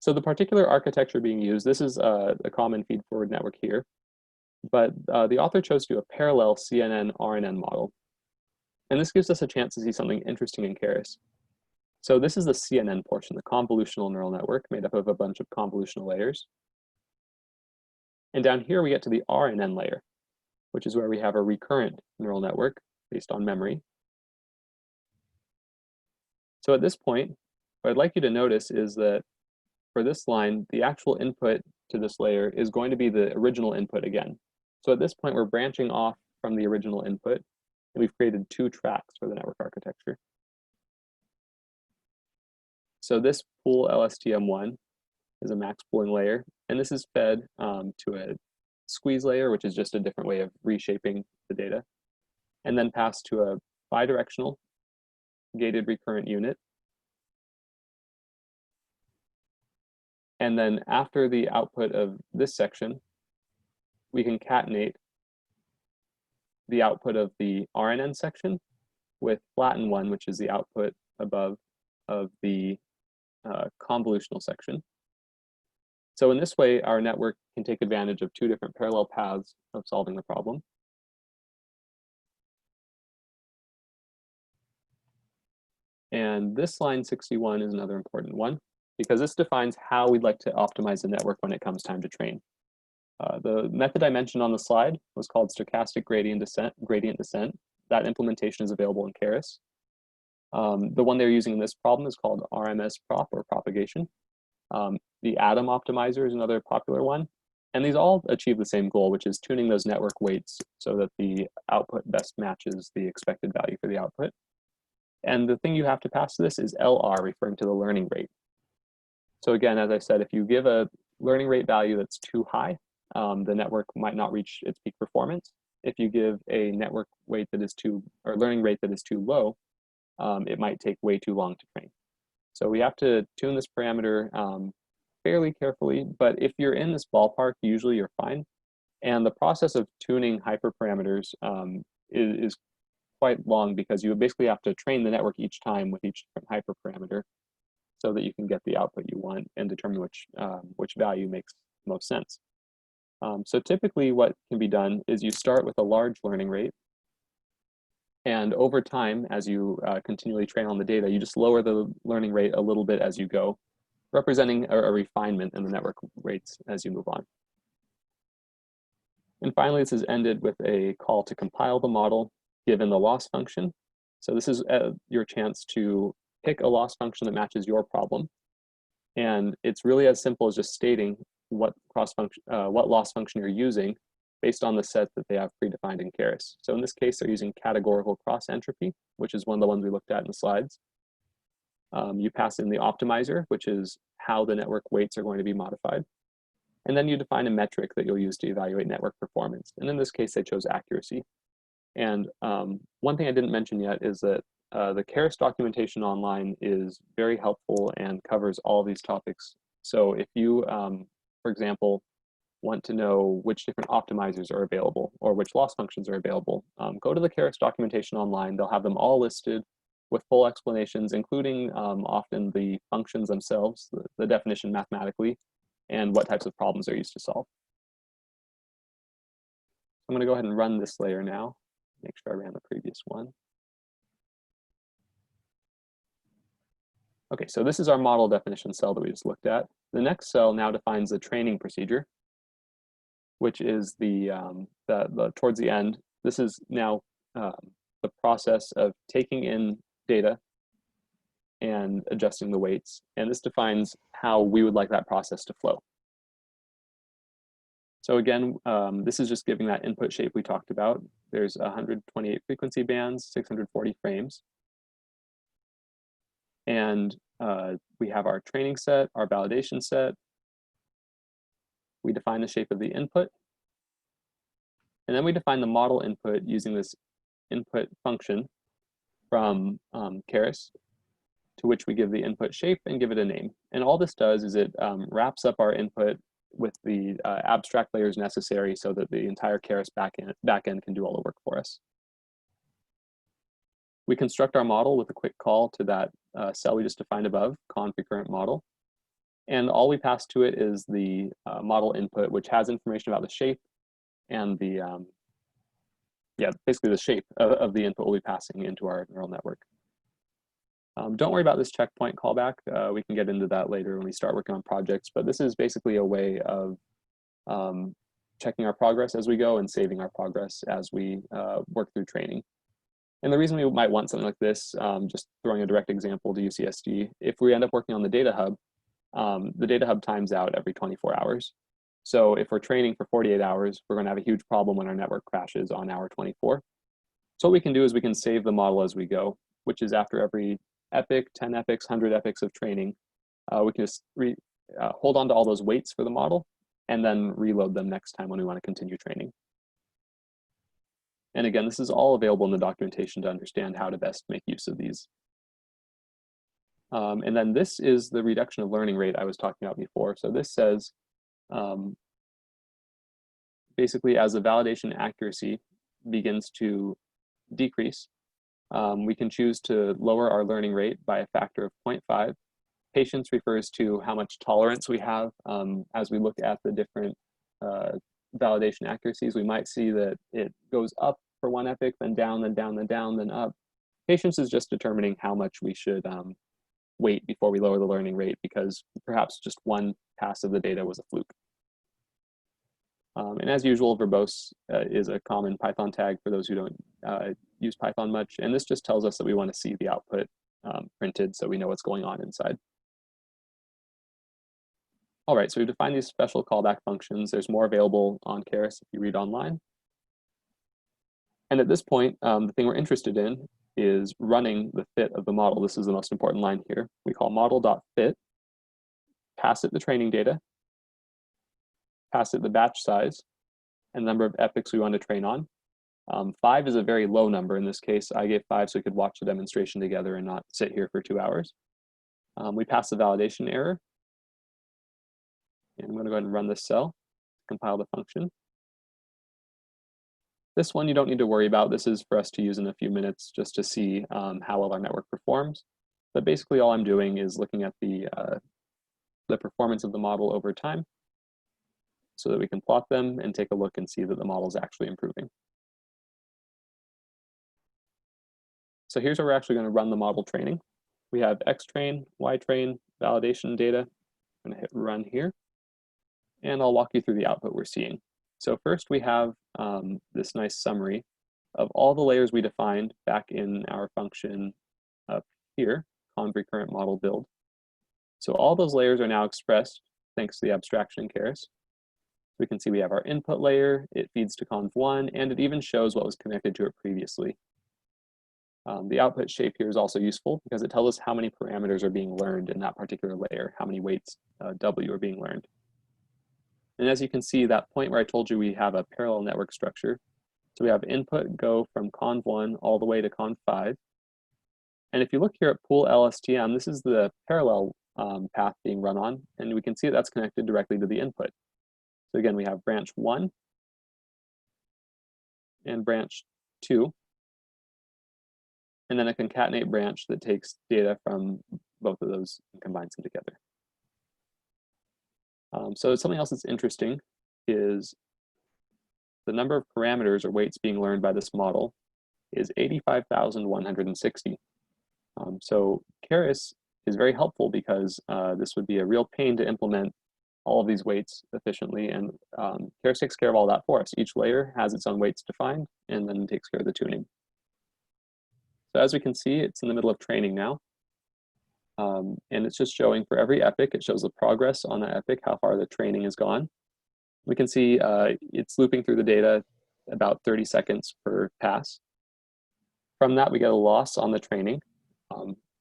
So the particular architecture being used, this is a common feed-forward network here, but the author chose to do a parallel CNN-RNN model. And this gives us a chance to see something interesting in Keras. So this is the CNN portion, the convolutional neural network, made up of a bunch of convolutional layers. And down here we get to the RNN layer, which is where we have a recurrent neural network based on memory. So at this point, what I'd like you to notice is that for this line, the actual input to this layer is going to be the original input again. So at this point, we're branching off from the original input, and we've created 2 tracks for the network architecture. So this pool LSTM1 is a max pooling layer, and this is fed to a squeeze layer, which is just a different way of reshaping the data, and then passed to a bidirectional gated recurrent unit. And then after the output of this section, we concatenate the output of the RNN section with flatten1, which is the output above of the convolutional section. So in this way, our network can take advantage of 2 different parallel paths of solving the problem. And this line 61 is another important one, because this defines how we'd like to optimize the network when it comes time to train. The method I mentioned on the slide was called stochastic gradient descent. That implementation is available in Keras. The one they're using in this problem is called RMS prop, or propagation. The atom optimizer is another popular one. And these all achieve the same goal, which is tuning those network weights so that the output best matches the expected value for the output. And the thing you have to pass to this is LR, referring to the learning rate. So again, as I said, if you give a learning rate value that's too high, the network might not reach its peak performance. If you give a network weight that is or learning rate that is too low, it might take way too long to train. So we have to tune this parameter fairly carefully, but if you're in this ballpark, usually you're fine. And the process of tuning hyperparameters is quite long, because you basically have to train the network each time with each different hyperparameter so that you can get the output you want and determine which value makes most sense. So typically what can be done is you start with a large learning rate, and over time, as you continually train on the data, you just lower the learning rate a little bit as you go, representing a refinement in the network rates as you move on. And finally, this is ended with a call to compile the model given the loss function. So this is your chance to pick a loss function that matches your problem. And it's really as simple as just stating what loss function you're using based on the set that they have predefined in Keras. So in this case, they're using categorical cross entropy, which is one of the ones we looked at in the slides. You pass in the optimizer, which is how the network weights are going to be modified. And then you define a metric that you'll use to evaluate network performance. And in this case, they chose accuracy. And one thing I didn't mention yet is that the Keras documentation online is very helpful and covers all these topics. So if you, for example, want to know which different optimizers are available or which loss functions are available, go to the Keras documentation online. They'll have them all listed with full explanations, including often the functions themselves, the definition mathematically, and what types of problems they're used to solve. I'm going to go ahead and run this layer now. Make sure I ran the previous one. Okay, so this is our model definition cell that we just looked at. The next cell now defines the training procedure, which is towards the end. This is now the process of taking in data and adjusting the weights. And this defines how we would like that process to flow. So again, this is just giving that input shape we talked about. There's 128 frequency bands, 640 frames. And we have our training set, our validation set. We define the shape of the input. And then we define the model input using this input function from Keras, to which we give the input shape and give it a name. And all this does is it wraps up our input with the abstract layers necessary so that the entire Keras backend can do all the work for us. We construct our model with a quick call to that cell we just defined above, conv recurrent model. And all we pass to it is the model input, which has information about the shape and the, basically the shape of the input we'll be passing into our neural network. Don't worry about this checkpoint callback. We can get into that later when we start working on projects, but this is basically a way of checking our progress as we go and saving our progress as we work through training. And the reason we might want something like this, just throwing a direct example to UCSD, if we end up working on the data hub times out every 24 hours. So if we're training for 48 hours, we're going to have a huge problem when our network crashes on hour 24. So what we can do is we can save the model as we go, which is after every epoch, 10 epochs, 100 epochs of training, we can just hold on to all those weights for the model and then reload them next time when we want to continue training. And again, this is all available in the documentation to understand how to best make use of these. And then this is the reduction of learning rate I was talking about before. So this says, basically as the validation accuracy begins to decrease, we can choose to lower our learning rate by a factor of 0.5. Patience refers to how much tolerance we have. As we look at the different validation accuracies, we might see that it goes up for one epoch, then down, then down, then down, then up. Patience is just determining how much we should wait before we lower the learning rate, because perhaps just one pass of the data was a fluke. And as usual, verbose is a common Python tag for those who don't use Python much. And this just tells us that we want to see the output printed so we know what's going on inside. All right, so we've defined these special callback functions. There's more available on Keras if you read online. And at this point, the thing we're interested in is running the fit of the model. This is the most important line here. We call model.fit, pass it the training data, pass it the batch size, and number of epochs we want to train on. 5 is a very low number. In this case, I gave 5 so we could watch the demonstration together and not sit here for 2 hours. We pass the validation error. And I'm going to go ahead and run this cell, compile the function. This one you don't need to worry about. This is for us to use in a few minutes just to see how well our network performs. But basically all I'm doing is looking at the performance of the model over time so that we can plot them and take a look and see that the model is actually improving. So here's where we're actually going to run the model training. We have xtrain, ytrain, validation data. I'm going to hit run here. And I'll walk you through the output we're seeing. So first we have this nice summary of all the layers we defined back in our function up here, conv recurrent model build. So all those layers are now expressed thanks to the abstraction in Keras. We can see we have our input layer, it feeds to conv1, and it even shows what was connected to it previously. The output shape here is also useful because it tells us how many parameters are being learned in that particular layer, how many weights W are being learned. And as you can see, that point where I told you we have a parallel network structure. So we have input go from conv1 all the way to conv5. And if you look here at pool LSTM, this is the parallel path being run on, and we can see that's connected directly to the input. So again, we have branch 1 and branch 2, and then a concatenate branch that takes data from both of those and combines them together. So something else that's interesting is the number of parameters or weights being learned by this model is 85,160. So Keras is very helpful because this would be a real pain to implement all of these weights efficiently, and Keras takes care of all that for us. Each layer has its own weights defined and then takes care of the tuning. So as we can see, it's in the middle of training now. And it's just showing for every epoch, it shows the progress on the epoch, how far the training has gone. We can see it's looping through the data about 30 seconds per pass. From that, we get a loss on the training,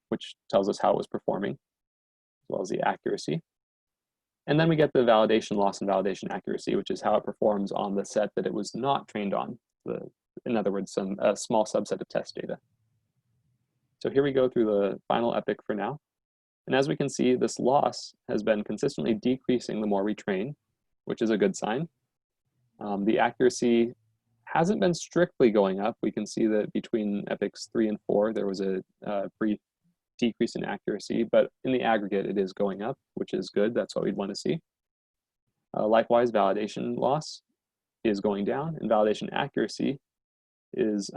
which tells us how it was performing, as well as the accuracy. And then we get the validation loss and validation accuracy, which is how it performs on the set that it was not trained on. In other words, a small subset of test data. So here we go through the final epoch for now. And as we can see, this loss has been consistently decreasing the more we train, which is a good sign. The accuracy hasn't been strictly going up. We can see that between epochs 3 and 4, there was a brief decrease in accuracy, but in the aggregate, it is going up, which is good. That's what we'd want to see. Likewise, validation loss is going down, and validation accuracy is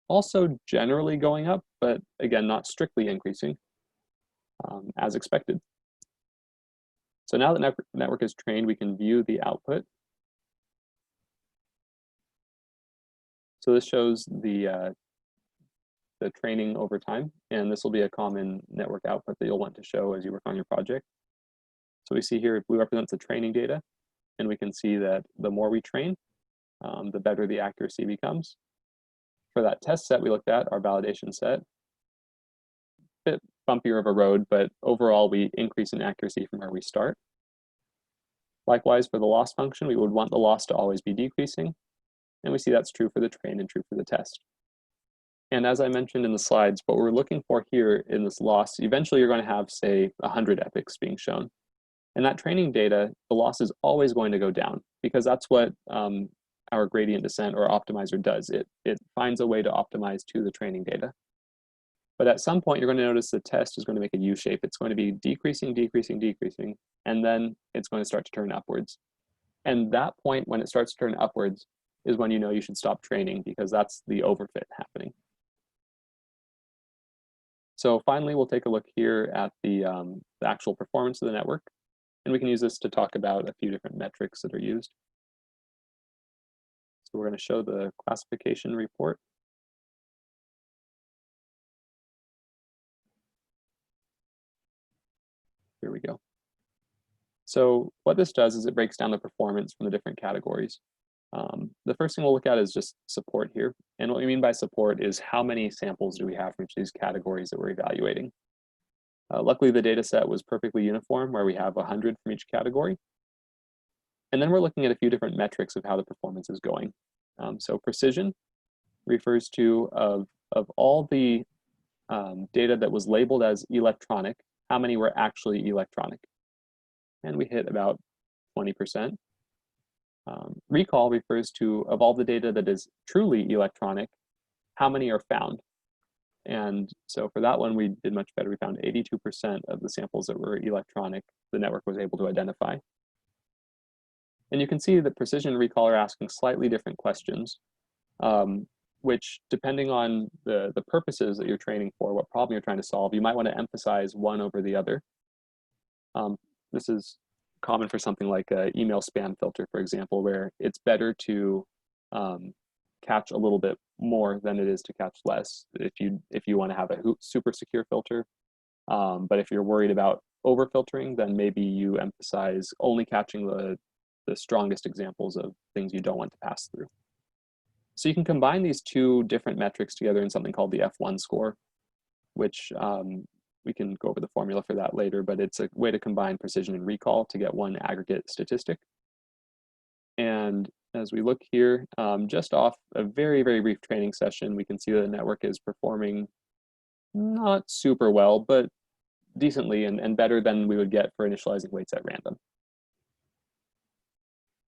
also generally going up, but again, not strictly increasing, as expected. So now that the network is trained, we can view the output. So this shows the training over time, and this will be a common network output that you'll want to show as you work on your project. So we see here, blue represents the training data, and we can see that the more we train, the better the accuracy becomes. For that test set we looked at, our validation set, a bit bumpier of a road, but overall we increase in accuracy from where we start. Likewise, for the loss function, we would want the loss to always be decreasing, and we see that's true for the train and true for the test. And as I mentioned in the slides, what we're looking for here in this loss, eventually you're going to have, say, 100 epochs being shown. And that training data, the loss is always going to go down, because that's what our gradient descent or optimizer does. It finds a way to optimize to the training data. But at some point, you're going to notice the test is going to make a U-shape. It's going to be decreasing, decreasing, decreasing, and then it's going to start to turn upwards. And that point, when it starts to turn upwards, is when you know you should stop training, because that's the overfit happening. So finally, we'll take a look here at the actual performance of the network, and we can use this to talk about a few different metrics that are used. So we're going to show the classification report. Here we go. So what this does is it breaks down the performance from the different categories. The first thing we'll look at is just support here. And what we mean by support is how many samples do we have from each of these categories that we're evaluating. Luckily, the data set was perfectly uniform, where we have 100 from each category. And then we're looking at a few different metrics of how the performance is going. So precision refers to of all the data that was labeled as electronic, how many were actually electronic. And we hit about 20%. Recall refers to of all the data that is truly electronic, how many are found. And so for that one, we did much better. We found 82% of the samples that were electronic, the network was able to identify. And you can see that precision and recall are asking slightly different questions, which, depending on the purposes that you're training for, what problem you're trying to solve, you might want to emphasize one over the other. This is common for something like an email spam filter, for example, where it's better to catch a little bit more than it is to catch less if you want to have a super secure filter. But if you're worried about over filtering, then maybe you emphasize only catching the strongest examples of things you don't want to pass through. So you can combine these two different metrics together in something called the F1 score, which we can go over the formula for that later, but it's a way to combine precision and recall to get one aggregate statistic. And as we look here, just off a very, very brief training session, we can see that the network is performing not super well, but decently and better than we would get for initializing weights at random.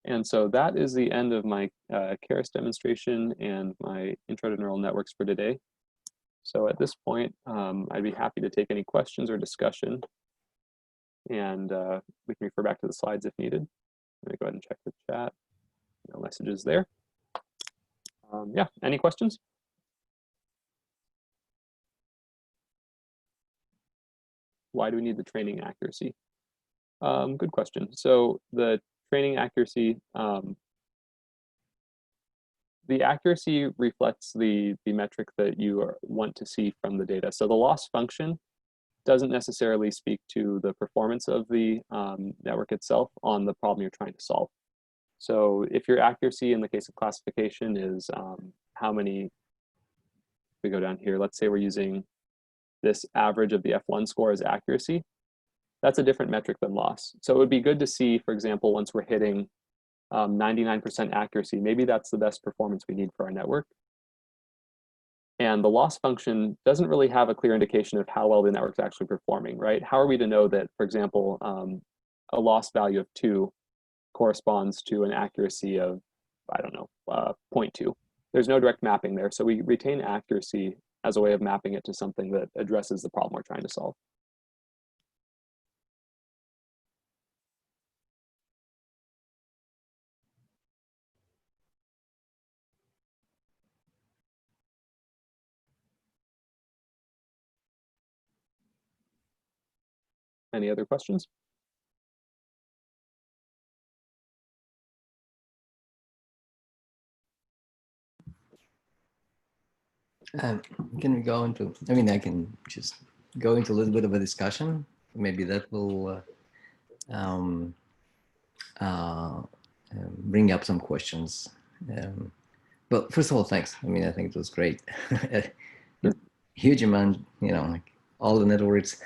And so that is the end of my Keras demonstration and my intro to neural networks for today. So at this point, I'd be happy to take any questions or discussion, and we can refer back to the slides if needed. Let me go ahead and check the chat. No messages there. Yeah, any questions? Why do we need the training accuracy? Good question. So the training accuracy, the accuracy reflects the metric that you want to see from the data. So the loss function doesn't necessarily speak to the performance of the network itself on the problem you're trying to solve. So if your accuracy in the case of classification is how many, if we go down here, let's say we're using this average of the F1 score as accuracy, that's a different metric than loss. So it would be good to see, for example, once we're hitting 99% accuracy, maybe that's the best performance we need for our network. And the loss function doesn't really have a clear indication of how well the network's actually performing, right? How are we to know that, for example, a loss value of 2 corresponds to an accuracy of, I don't know, 0.2? There's no direct mapping there. So we retain accuracy as a way of mapping it to something that addresses the problem we're trying to solve. Any other questions? Can we go into, I mean, I can just go into a little bit of a discussion. Maybe that will bring up some questions. But first of all, thanks. I mean, I think it was great. Huge amount, you know, like all the networks,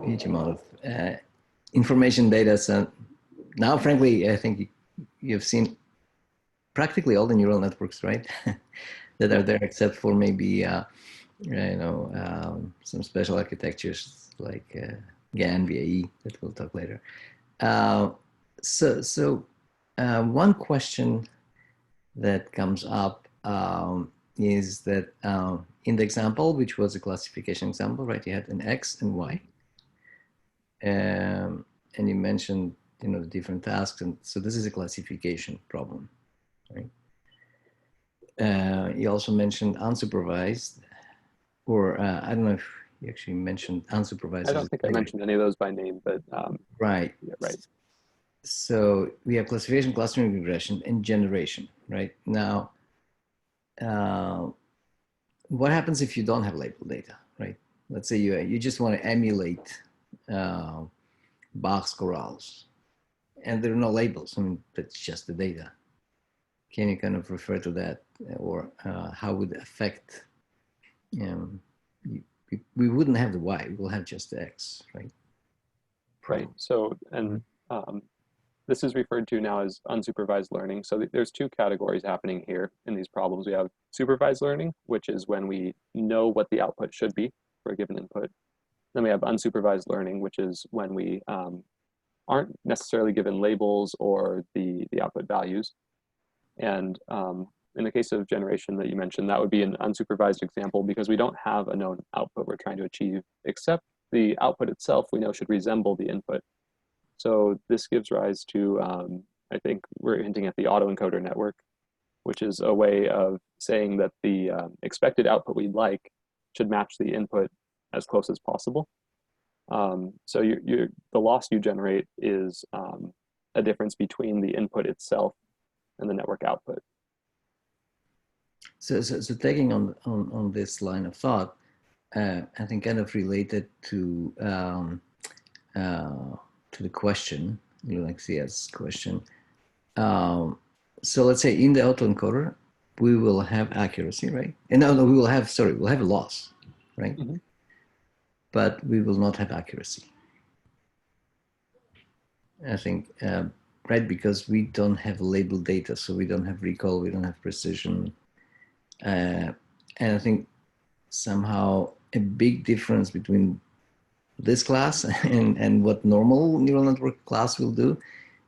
huge amount of information data. So now, frankly, I think you've seen practically all the neural networks, right? that are there, except for maybe some special architectures like GAN, VAE that we'll talk later. So one question that comes up is that in the example, which was a classification example, right? You had an X and Y, and you mentioned the different tasks, and so this is a classification problem, right? You also mentioned unsupervised, or I don't know if you actually mentioned unsupervised. I don't think I mentioned any of those by name, but right. Yeah, right. So we have classification, clustering, regression, and generation. Right now, what happens if you don't have labeled data? Right. Let's say you just want to emulate box corrals, and there are no labels. I mean, that's just the data. Can you kind of refer to that, or how would it affect? We wouldn't have the Y, we'll have just the X, right? Right. So, and this is referred to now as unsupervised learning. So there's 2 categories happening here in these problems. We have supervised learning, which is when we know what the output should be for a given input. Then we have unsupervised learning, which is when we aren't necessarily given labels or the output values. And in the case of generation that you mentioned, that would be an unsupervised example because we don't have a known output we're trying to achieve, except the output itself we know should resemble the input. So this gives rise to, I think we're hinting at the autoencoder network, which is a way of saying that the expected output we'd like should match the input as close as possible. So the loss you generate is a difference between the input itself and the network output. So taking on this line of thought, I think kind of related to the question, like CS question. So let's say in the autoencoder, we will have accuracy, right? And no, we will have, we'll have a loss, right? Mm-hmm. But we will not have accuracy. I think, right, because we don't have labeled data, so we don't have recall, we don't have precision. And I think somehow a big difference between this class and what normal neural network class will do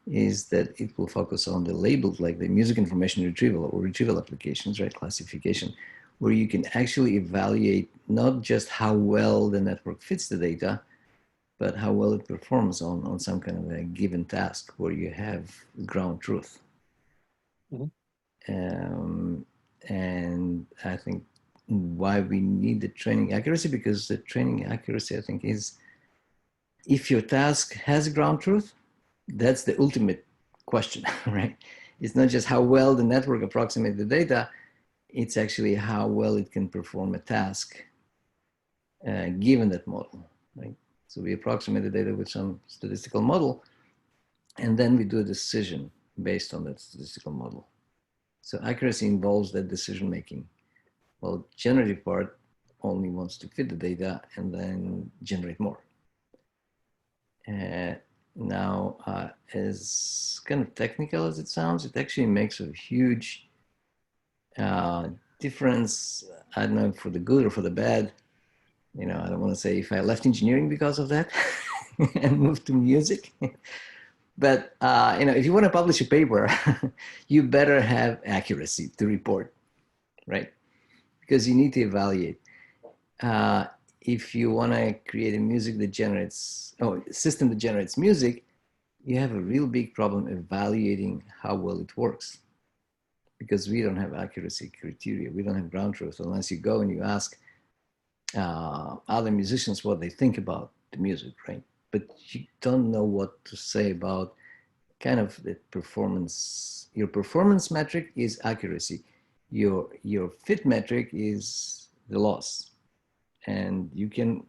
is that it will focus on the labeled, like the music information retrieval or retrieval applications, right? Classification, where you can actually evaluate not just how well the network fits the data, but how well it performs on some kind of a given task where you have ground truth. Mhm. And I think why we need the training accuracy, because the training accuracy, I think, is if your task has ground truth, that's the ultimate question, right? It's not just how well the network approximates the data, it's actually how well it can perform a task given that model, right? So we approximate the data with some statistical model, and then we do a decision based on that statistical model. So accuracy involves that decision making. Well, generative part only wants to fit the data and then generate more. Now, as kind of technical as it sounds, it actually makes a huge difference. I don't know, for the good or for the bad. You know, I don't want to say if I left engineering because of that and moved to music. But you know, if you want to publish a paper, you better have accuracy to report, right? Because you need to evaluate. Uh, if you want to create a music that generates, oh, a system that generates music, you have a real big problem evaluating how well it works, because we don't have accuracy criteria. We don't have ground truth unless you go and you ask other musicians what they think about the music, right? But you don't know what to say about kind of the performance. Your performance metric is accuracy. Your fit metric is the loss. And you can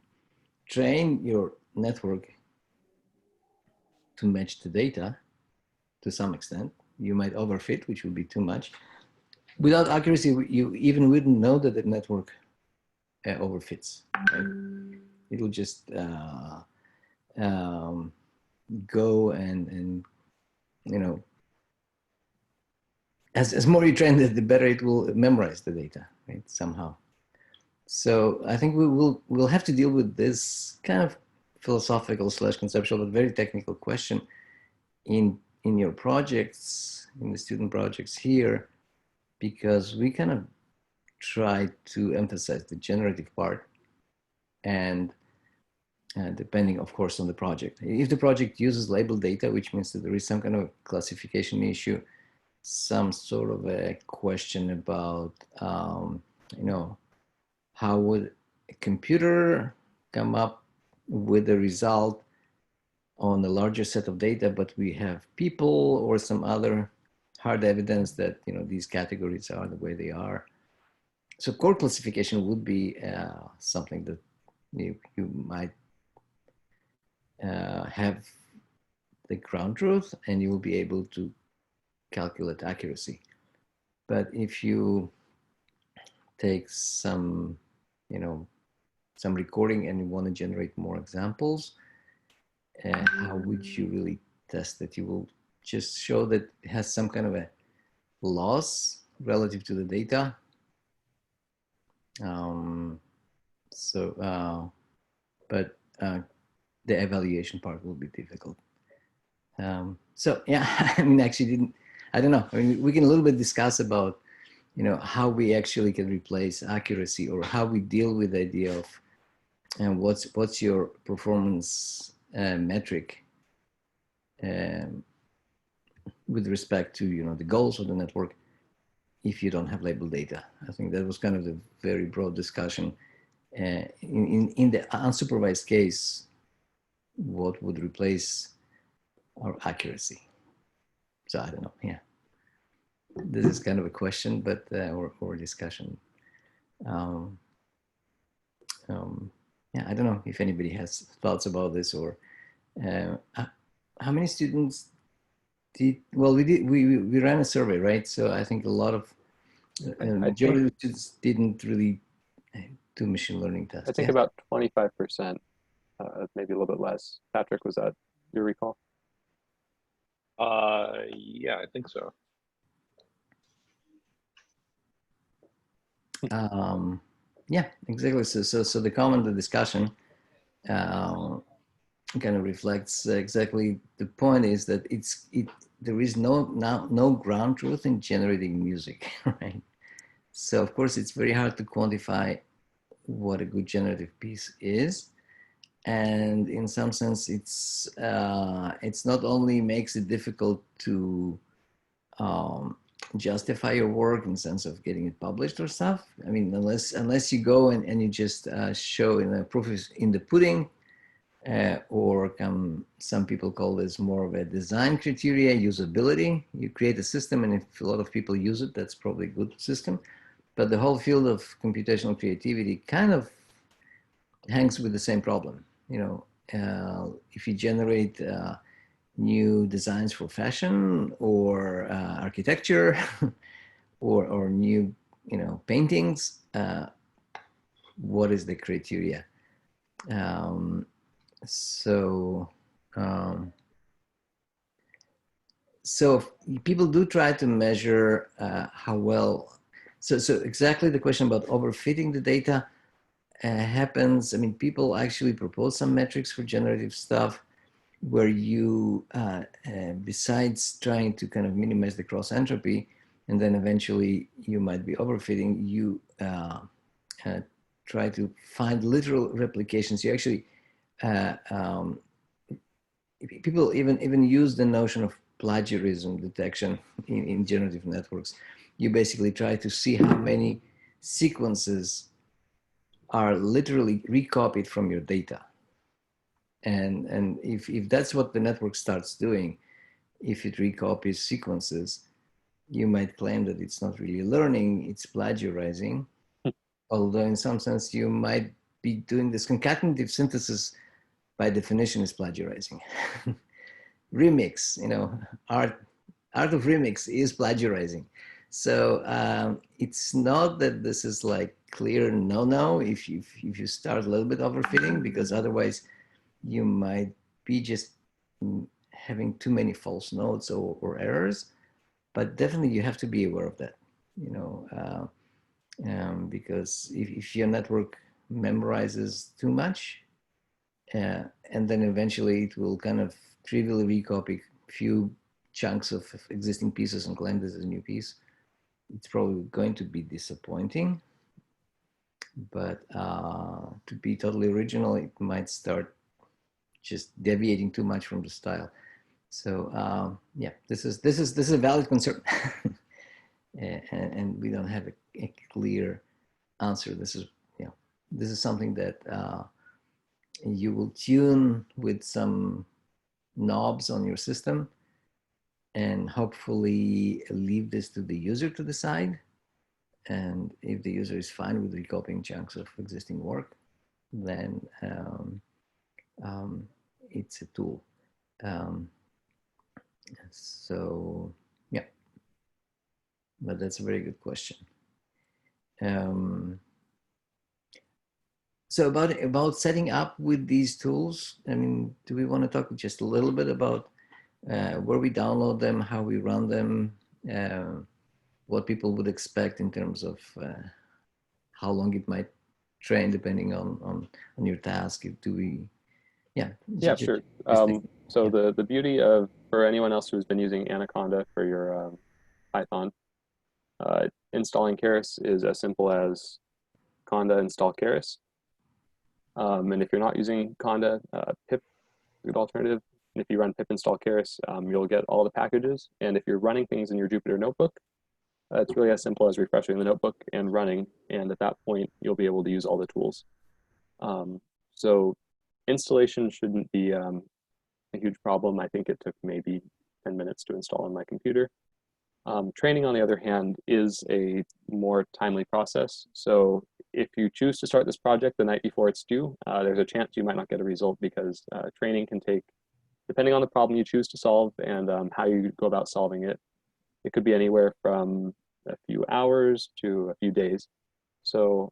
train your network to match the data to some extent. You might overfit, which would be too much. Without accuracy, you even wouldn't know that the network overfits. Right? It'll just um, go and you know, as more you train it, the better it will memorize the data, right? Somehow. So I think we'll have to deal with this kind of philosophical slash conceptual but very technical question in your projects, in the student projects here, because we kind of try to emphasize the generative part, and depending, of course, on the project. If the project uses labeled data, which means that there is some kind of classification issue, some sort of a question about, you know, how would a computer come up with a result on a larger set of data, but we have people or some other hard evidence that, you know, these categories are the way they are. So core classification would be something that you might have the ground truth and you will be able to calculate accuracy. But if you take some, you know, some recording and you want to generate more examples, how would you really test that? You will just show that it has some kind of a loss relative to the data. But the evaluation part will be difficult. So yeah, I mean, actually didn't, I don't know. I mean, we can a little bit discuss about, you know, how we actually can replace accuracy, or how we deal with the idea of, and what's your performance metric with respect to, you know, the goals of the network if you don't have labeled data. I think that was kind of the very broad discussion. In the unsupervised case, what would replace our accuracy? So I don't know. Yeah, this is kind of a question, but or discussion. Um, yeah, I don't know if anybody has thoughts about this, or how many students did? Well, we ran a survey, right? So I think a lot of majority of students didn't really do machine learning tests. I think about 25%, maybe a little bit less. Patrick, was that your recall? Yeah, I think so. Yeah, exactly. So the comment, the discussion, kind of reflects exactly the point is that there is no ground truth in generating music, right? So of course it's very hard to quantify what a good generative piece is, and in some sense it's not only makes it difficult to um, justify your work in the sense of getting it published or stuff. I mean, unless you go and you just show in a proof is in the pudding, or some people call this more of a design criteria, usability. You create a system, and if a lot of people use it, that's probably a good system. But the whole field of computational creativity kind of hangs with the same problem. You know, if you generate new designs for fashion or architecture or new, paintings, what is the criteria? Um, so um, so people do try to measure how well. So exactly the question about overfitting the data happens. I mean, people actually propose some metrics for generative stuff where you, besides trying to kind of minimize the cross entropy, and then eventually you might be overfitting, you uh, try to find literal replications. You actually people even use the notion of plagiarism detection in generative networks. You basically try to see how many sequences are literally recopied from your data. And if that's what the network starts doing, if it recopies sequences, you might claim that it's not really learning, it's plagiarizing. Although in some sense you might be doing this concatenative synthesis by definition is plagiarizing. Remix, art of remix is plagiarizing. So it's not that this is like clear no if you start a little bit overfitting, because otherwise you might be just having too many false notes or errors. But definitely you have to be aware of that, because if your network memorizes too much, and then eventually it will kind of trivially recopy a few chunks of existing pieces and claim this is a new piece, it's probably going to be disappointing. But to be totally original, it might start just deviating too much from the style. So yeah, this is a valid concern, and we don't have a clear answer. This is something that you will tune with some knobs on your system, and hopefully leave this to the user to decide. And if the user is fine with recopying chunks of existing work, then it's a tool. Um, so yeah, but that's a very good question. Um, so about setting up with these tools, I mean, do we want to talk just a little bit about where we download them, how we run them, what people would expect in terms of how long it might train depending on your task? Do we, yeah, Yeah, sure. So yeah. the beauty of, for anyone else who's been using Anaconda for your Python, installing Keras is as simple as conda install Keras. And if you're not using conda, pip is a good alternative. And if you run pip install Keras, you'll get all the packages. And if you're running things in your Jupyter notebook, it's really as simple as refreshing the notebook and running. And at that point, you'll be able to use all the tools. So installation shouldn't be a huge problem. I think it took maybe 10 minutes to install on my computer. Training, on the other hand, is a more timely process. So if you choose to start this project the night before it's due, there's a chance you might not get a result, because training can take, depending on the problem you choose to solve and how you go about solving it, it could be anywhere from a few hours to a few days. So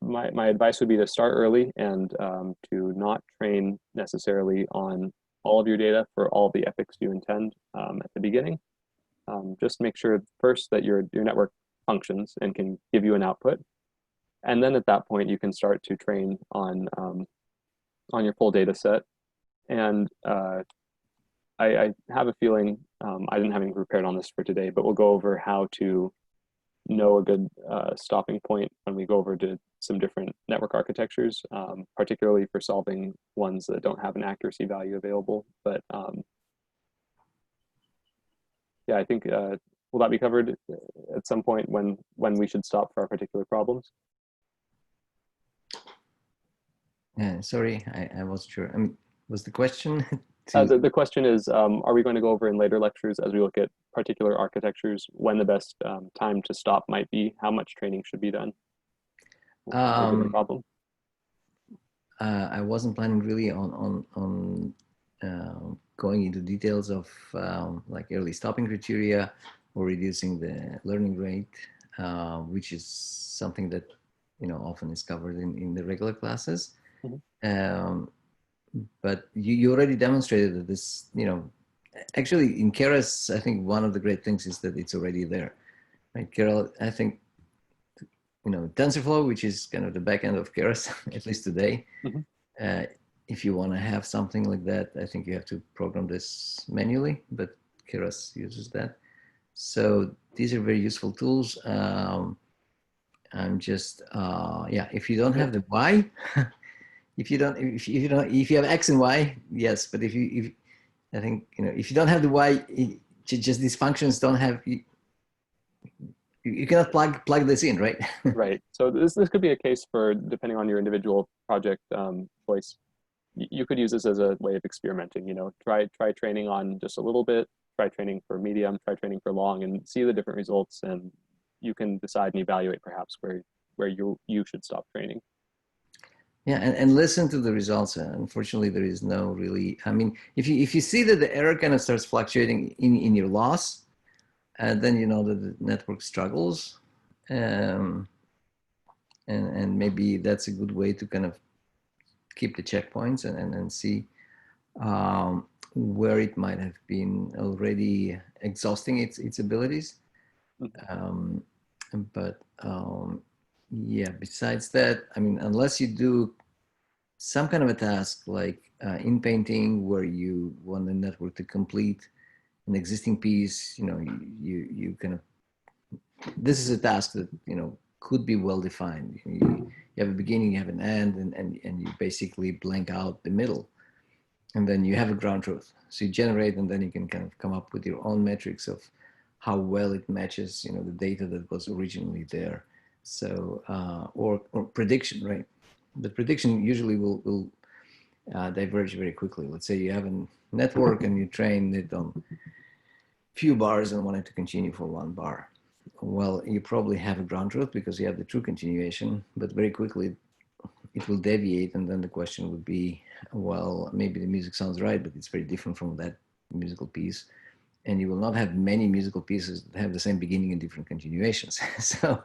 my advice would be to start early and to not train necessarily on all of your data for all the epochs you intend at the beginning. Just make sure first that your network functions and can give you an output. And then at that point, you can start to train on on your full data set. And I have a feeling, I didn't have anything prepared on this for today, but we'll go over how to know a good stopping point when we go over to some different network architectures, particularly for solving ones that don't have an accuracy value available. But yeah, I think, will that be covered at some point when we should stop for our particular problems? Sorry, I wasn't sure. I mean, was the question The question is, are we going to go over in later lectures as we look at particular architectures when the best time to stop might be, how much training should be done for a given problem? I wasn't planning really on going into details of like early stopping criteria or reducing the learning rate, which is something that often is covered in the regular classes. Mm-hmm. But you already demonstrated that this, actually in Keras, I think one of the great things is that it's already there. Right, Keras, I think, TensorFlow, which is kind of the back end of Keras, at least today. Mm-hmm. If you want to have something like that, I think you have to program this manually, but Keras uses that. So these are very useful tools. I'm just, if you don't have the Y, if you have X and Y, yes, but if you don't have the Y, just these functions don't have, you cannot plug this in, right? Right. So this could be a case for, depending on your individual project choice, you could use this as a way of experimenting. Try training on just a little bit, try training for medium, try training for long, and see the different results, and you can decide and evaluate perhaps where you should stop training. Yeah, and listen to the results. Unfortunately, there is no really. I mean, if you see that the error kind of starts fluctuating in your loss, then you know that the network struggles, and maybe that's a good way to kind of keep the checkpoints and see where it might have been already exhausting its abilities. But yeah, besides that, I mean, unless you do some kind of a task like in painting where you want the network to complete an existing piece, you kind of, this is a task that, could be well defined. You have a beginning, you have an end, and you basically blank out the middle. And then you have a ground truth. So you generate, and then you can kind of come up with your own metrics of how well it matches, the data that was originally there. So, or prediction, right? The prediction usually will diverge very quickly. Let's say you have a network and you train it on few bars and want it to continue for 1 bar. Well, you probably have a ground truth because you have the true continuation, but very quickly it will deviate, and then the question would be, well, maybe the music sounds right, but it's very different from that musical piece, and you will not have many musical pieces that have the same beginning and different continuations. So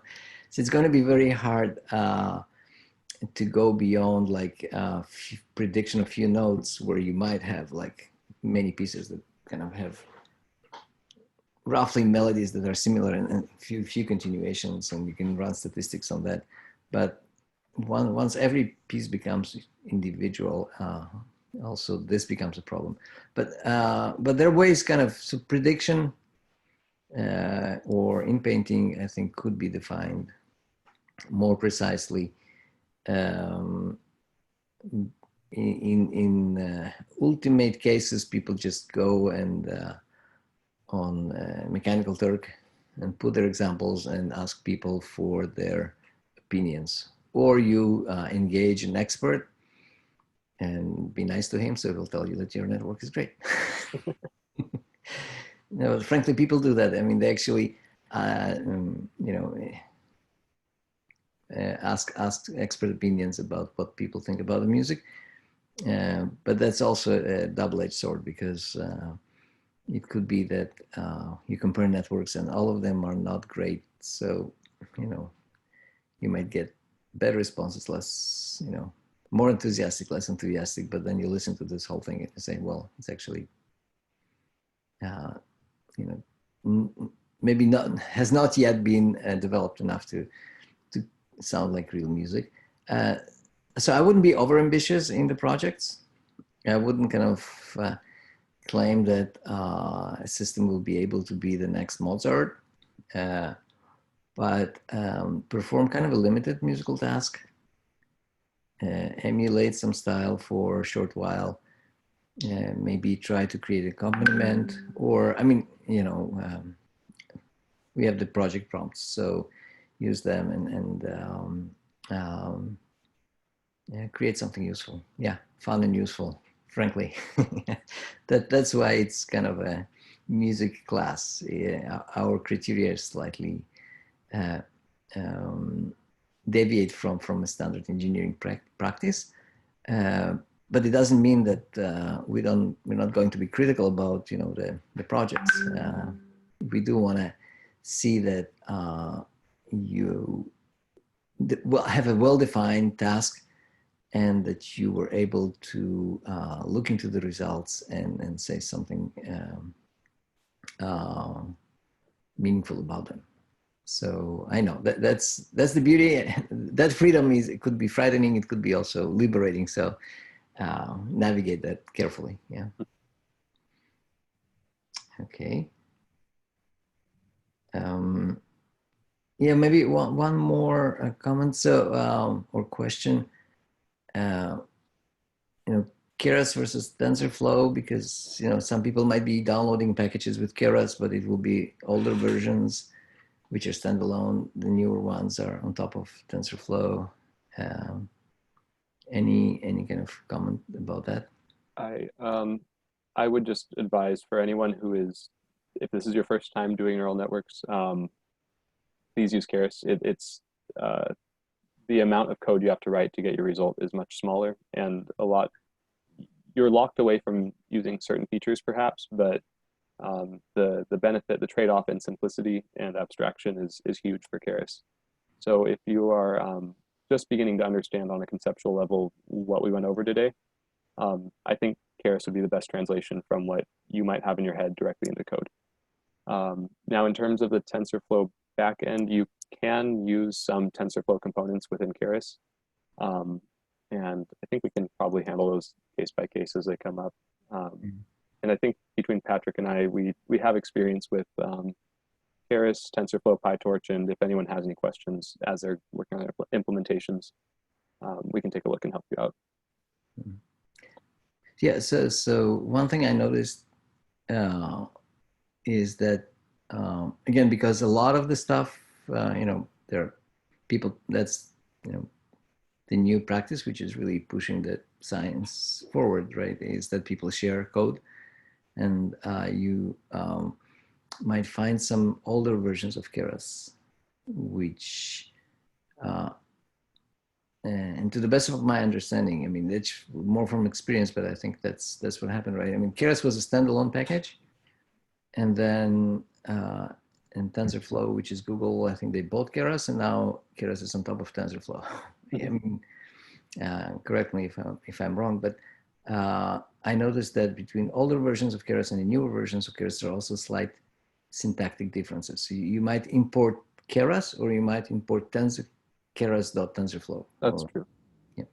it's going to be very hard to go beyond like prediction of few notes where you might have like many pieces that kind of have roughly melodies that are similar and few continuations, and you can run statistics on that. But once every piece becomes individual, also this becomes a problem. But there are ways kind of, so prediction or in painting, I think, could be defined more precisely. In ultimate cases, people just go and on Mechanical Turk and put their examples and ask people for their opinions. Or you engage an expert and be nice to him, so he'll tell you that your network is great. Frankly, people do that. I mean, they actually, ask expert opinions about what people think about the music. But that's also a double-edged sword, because it could be that you compare networks and all of them are not great. So, you might get better responses, less, more enthusiastic, less enthusiastic, but then you listen to this whole thing and you say, well, it's actually, maybe has not yet been developed enough to sound like real music. So I wouldn't be over ambitious in the projects. I wouldn't kind of claim that a system will be able to be the next Mozart, but perform kind of a limited musical task, emulate some style for a short while, maybe try to create accompaniment, or, I mean, we have the project prompts, so use them and yeah, create something useful. Yeah, fun and useful, frankly. That's why it's kind of a music class. Yeah, our criteria is slightly uh, um, deviate from a standard engineering practice. Uh, but it doesn't mean that we're not going to be critical about the projects. We do want to see that you have a well-defined task and that you were able to look into the results and say something meaningful about them. So I know that's the beauty. That freedom it could be frightening, it could be also liberating. So navigate that carefully. Yeah. Okay. Yeah, maybe one more comment. So or question. Uh, Keras versus TensorFlow, because some people might be downloading packages with Keras, but it will be older versions which are standalone. The newer ones are on top of TensorFlow. Um, any kind of comment about that? I would just advise for anyone who is, if this is your first time doing neural networks, please use Keras. It's the amount of code you have to write to get your result is much smaller, and you're locked away from using certain features perhaps, but the benefit, the trade-off in simplicity and abstraction is huge for Keras. So if you are just beginning to understand on a conceptual level what we went over today, I think Keras would be the best translation from what you might have in your head directly into code. Now, in terms of the TensorFlow backend, you can use some TensorFlow components within Keras. And I think we can probably handle those case by case as they come up. And I think between Patrick and I, we have experience with Keras, TensorFlow, PyTorch, and if anyone has any questions as they're working on their implementations, we can take a look and help you out. Yeah, so one thing I noticed is that, again, because a lot of the stuff, there are people, that's, the new practice, which is really pushing the science forward, right, is that people share code. And you might find some older versions of Keras, which, and to the best of my understanding, I mean, it's more from experience, but I think that's what happened, right? I mean, Keras was a standalone package, and then in TensorFlow, which is Google, I think they bought Keras, and now Keras is on top of TensorFlow. I mean, correct me if I'm wrong, but I noticed that between older versions of Keras and the newer versions of Keras, there are also slight syntactic differences. So you might import Keras, or you might import Keras.TensorFlow. That's true. Yeah.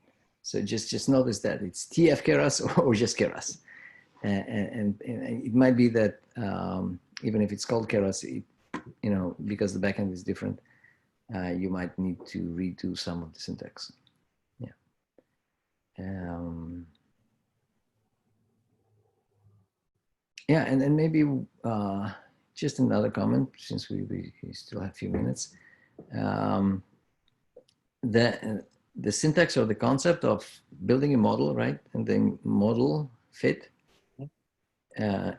So just notice that it's TF Keras or just Keras. And it might be that even if it's called Keras, because the backend is different, you might need to redo some of the syntax. Yeah. Yeah, and then maybe just another comment, since we still have a few minutes. The syntax or the concept of building a model, right, and then model fit. I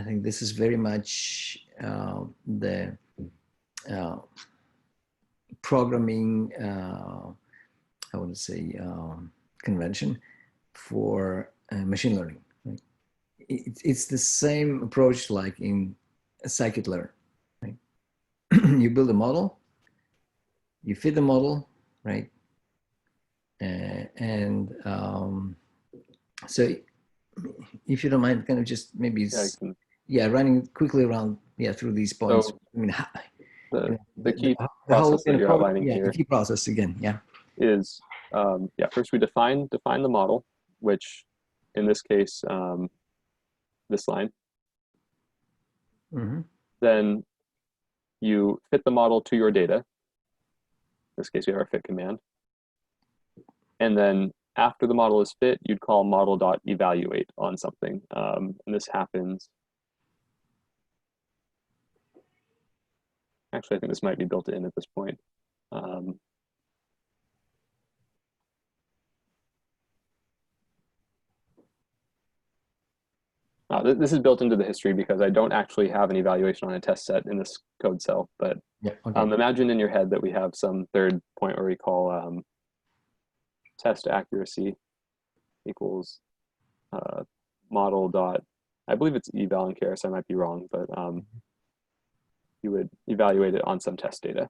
think this is very much the programming, I would say, convention for machine learning. Right? It's the same approach like in scikit-learn. Right? You build a model, you fit the model, right? And so if you don't mind, kind of just maybe running quickly around through these points. So, I mean, the key process that you're outlining here the key process again, is Yeah, first we define the model, which in this case, this line. Mm-hmm. Then you fit the model to your data. In this case, we have our fit command. And then after the model is fit, you'd call model.evaluate on something. And this happens. Actually, I think this might be built in at this point. This is built into the history because I don't actually have an evaluation on a test set in this code cell. But Yeah. Okay. imagine in your head that we have some third point where we call test accuracy equals model dot, I believe it's eval in Keras, I might be wrong, but you would evaluate it on some test data.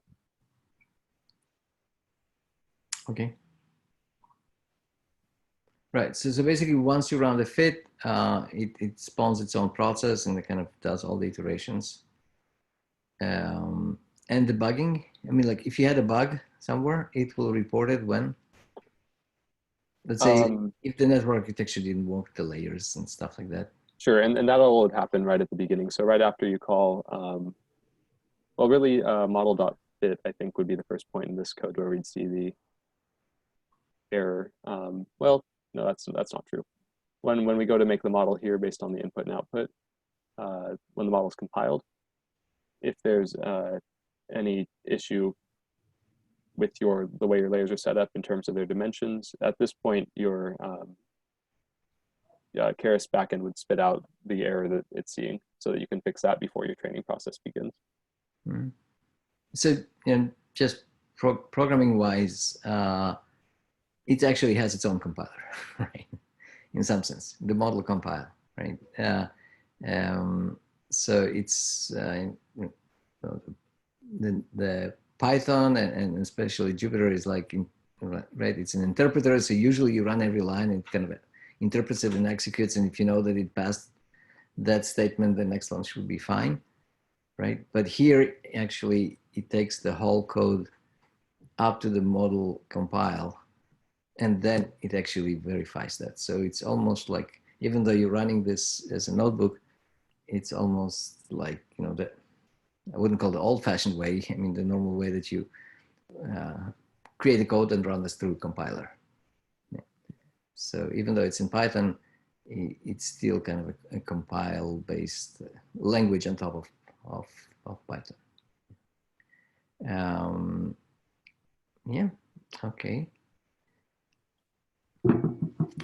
Okay. Right. So basically, once you run the fit, it spawns its own process and it kind of does all the iterations. And debugging, I mean, like if you had a bug somewhere, it will report it when, let's say, if the network architecture didn't work, the layers and stuff like that. Sure, and that all would happen right at the beginning. So right after you call, well, really model.fit, I think would be the first point in this code where we'd see the error. Well, no, that's not true. When we go to make the model here based on the input and output, when the model is compiled, if there's any issue with the way your layers are set up in terms of their dimensions, at this point your Keras backend would spit out the error that it's seeing so that you can fix that before your training process begins. Mm-hmm. So, just programming wise, it actually has its own compiler, right? In some sense, the model compile, right? So it's the Python and especially Jupyter is like, right? It's an interpreter. So usually you run every line and kind of interprets it and executes. And if you know that it passed that statement, the next one should be fine, right? But here, actually, it takes the whole code up to the model compile, and then it actually verifies that. So it's almost like, even though you're running this as a notebook, it's almost like, that I wouldn't call the old-fashioned way. I mean, the normal way that you create a code and run this through a compiler. Yeah. So even though it's in Python, it's still kind of a compile-based language on top of Python. Yeah, okay.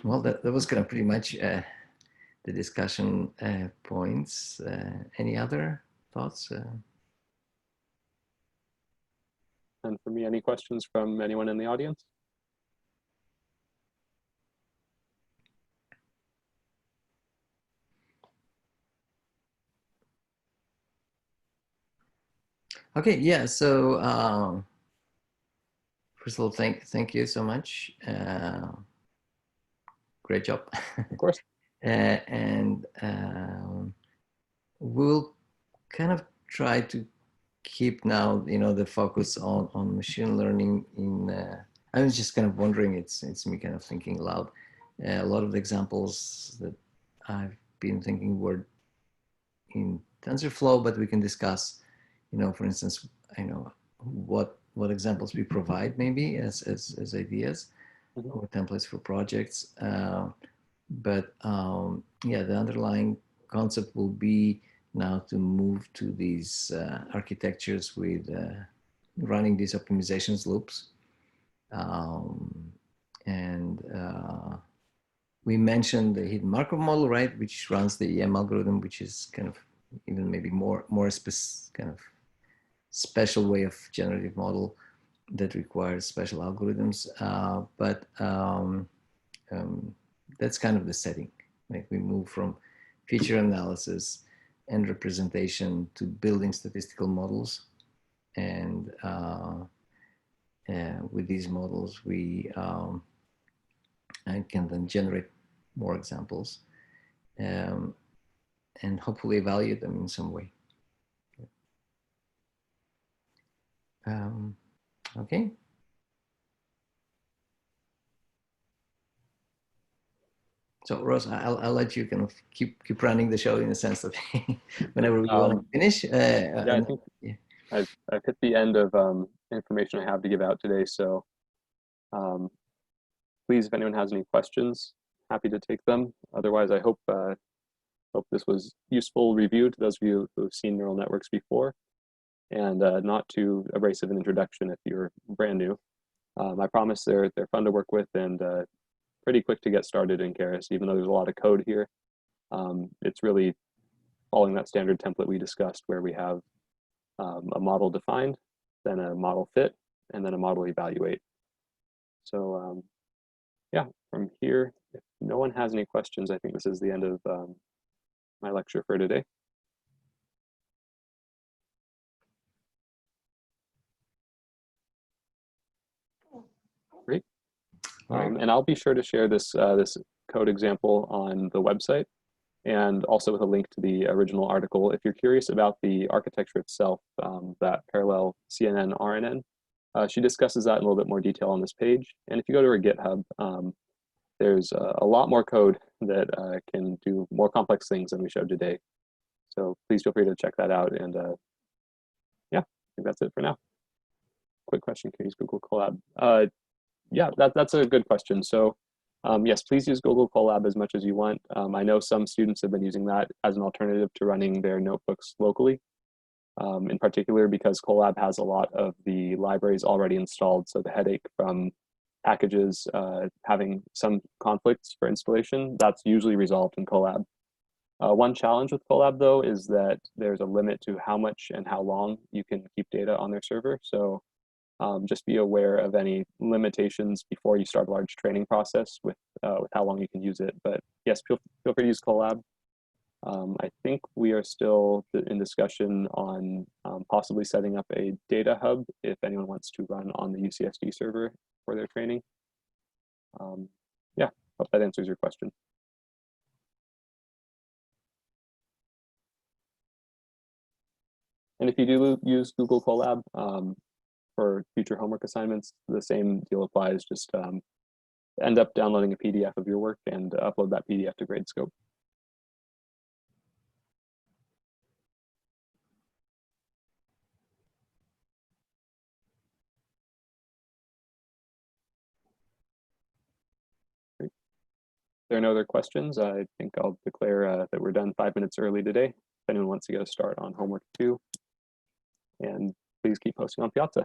Well, that was kind of pretty much the discussion points. Any other thoughts? And for me, any questions from anyone in the audience? Okay, yeah. So first of all, thank you so much. Great job. Of course. And we'll kind of try to keep now, the focus on machine learning. I was just kind of wondering. It's me kind of thinking aloud. A lot of the examples that I've been thinking were in TensorFlow, but we can discuss, for instance, what examples we provide maybe as ideas or templates for projects. But yeah, the underlying concept will be now to move to these architectures with running these optimizations loops. And we mentioned the hidden Markov model, right, which runs the EM algorithm, which is kind of even maybe more kind of special way of generative model that requires special algorithms. But that's kind of the setting. Like we move from feature analysis and representation to building statistical models. And with these models, we can then generate more examples and hopefully evaluate them in some way. Okay. So Ross, I'll let you kind of keep running the show in the sense that whenever we want to finish. Yeah, I think I've hit the end of information I have to give out today. So please, if anyone has any questions, happy to take them. Otherwise, I hope this was useful review to those of you who've seen neural networks before, and not too abrasive an introduction if you're brand new. I promise they're fun to work with and pretty quick to get started in Keras, even though there's a lot of code here. It's really following that standard template we discussed where we have a model defined, then a model fit, and then a model evaluate. So yeah, from here, if no one has any questions, I think this is the end of my lecture for today. Great. And I'll be sure to share this this code example on the website, and also with a link to the original article. If you're curious about the architecture itself, that parallel CNN RNN, she discusses that in a little bit more detail on this page. And if you go to her GitHub, there's a lot more code that can do more complex things than we showed today. So please feel free to check that out. And yeah, I think that's it for now. Quick question, can you use Google Colab? Yeah, that's a good question. So yes, please use Google Colab as much as you want. I know some students have been using that as an alternative to running their notebooks locally, in particular because Colab has a lot of the libraries already installed. So the headache from packages having some conflicts for installation, that's usually resolved in Colab. One challenge with Colab, though, is that there's a limit to how much and how long you can keep data on their server. So just be aware of any limitations before you start a large training process with how long you can use it. But yes, feel free to use Colab. I think we are still in discussion on possibly setting up a data hub if anyone wants to run on the UCSD server for their training. Yeah, hope that answers your question. And if you do use Google Colab for future homework assignments, the same deal applies. Just end up downloading a PDF of your work and upload that PDF to Gradescope. Great. If there are no other questions, I think I'll declare that we're done 5 minutes early today. If anyone wants to get a start on homework 2, and please keep posting on Piazza.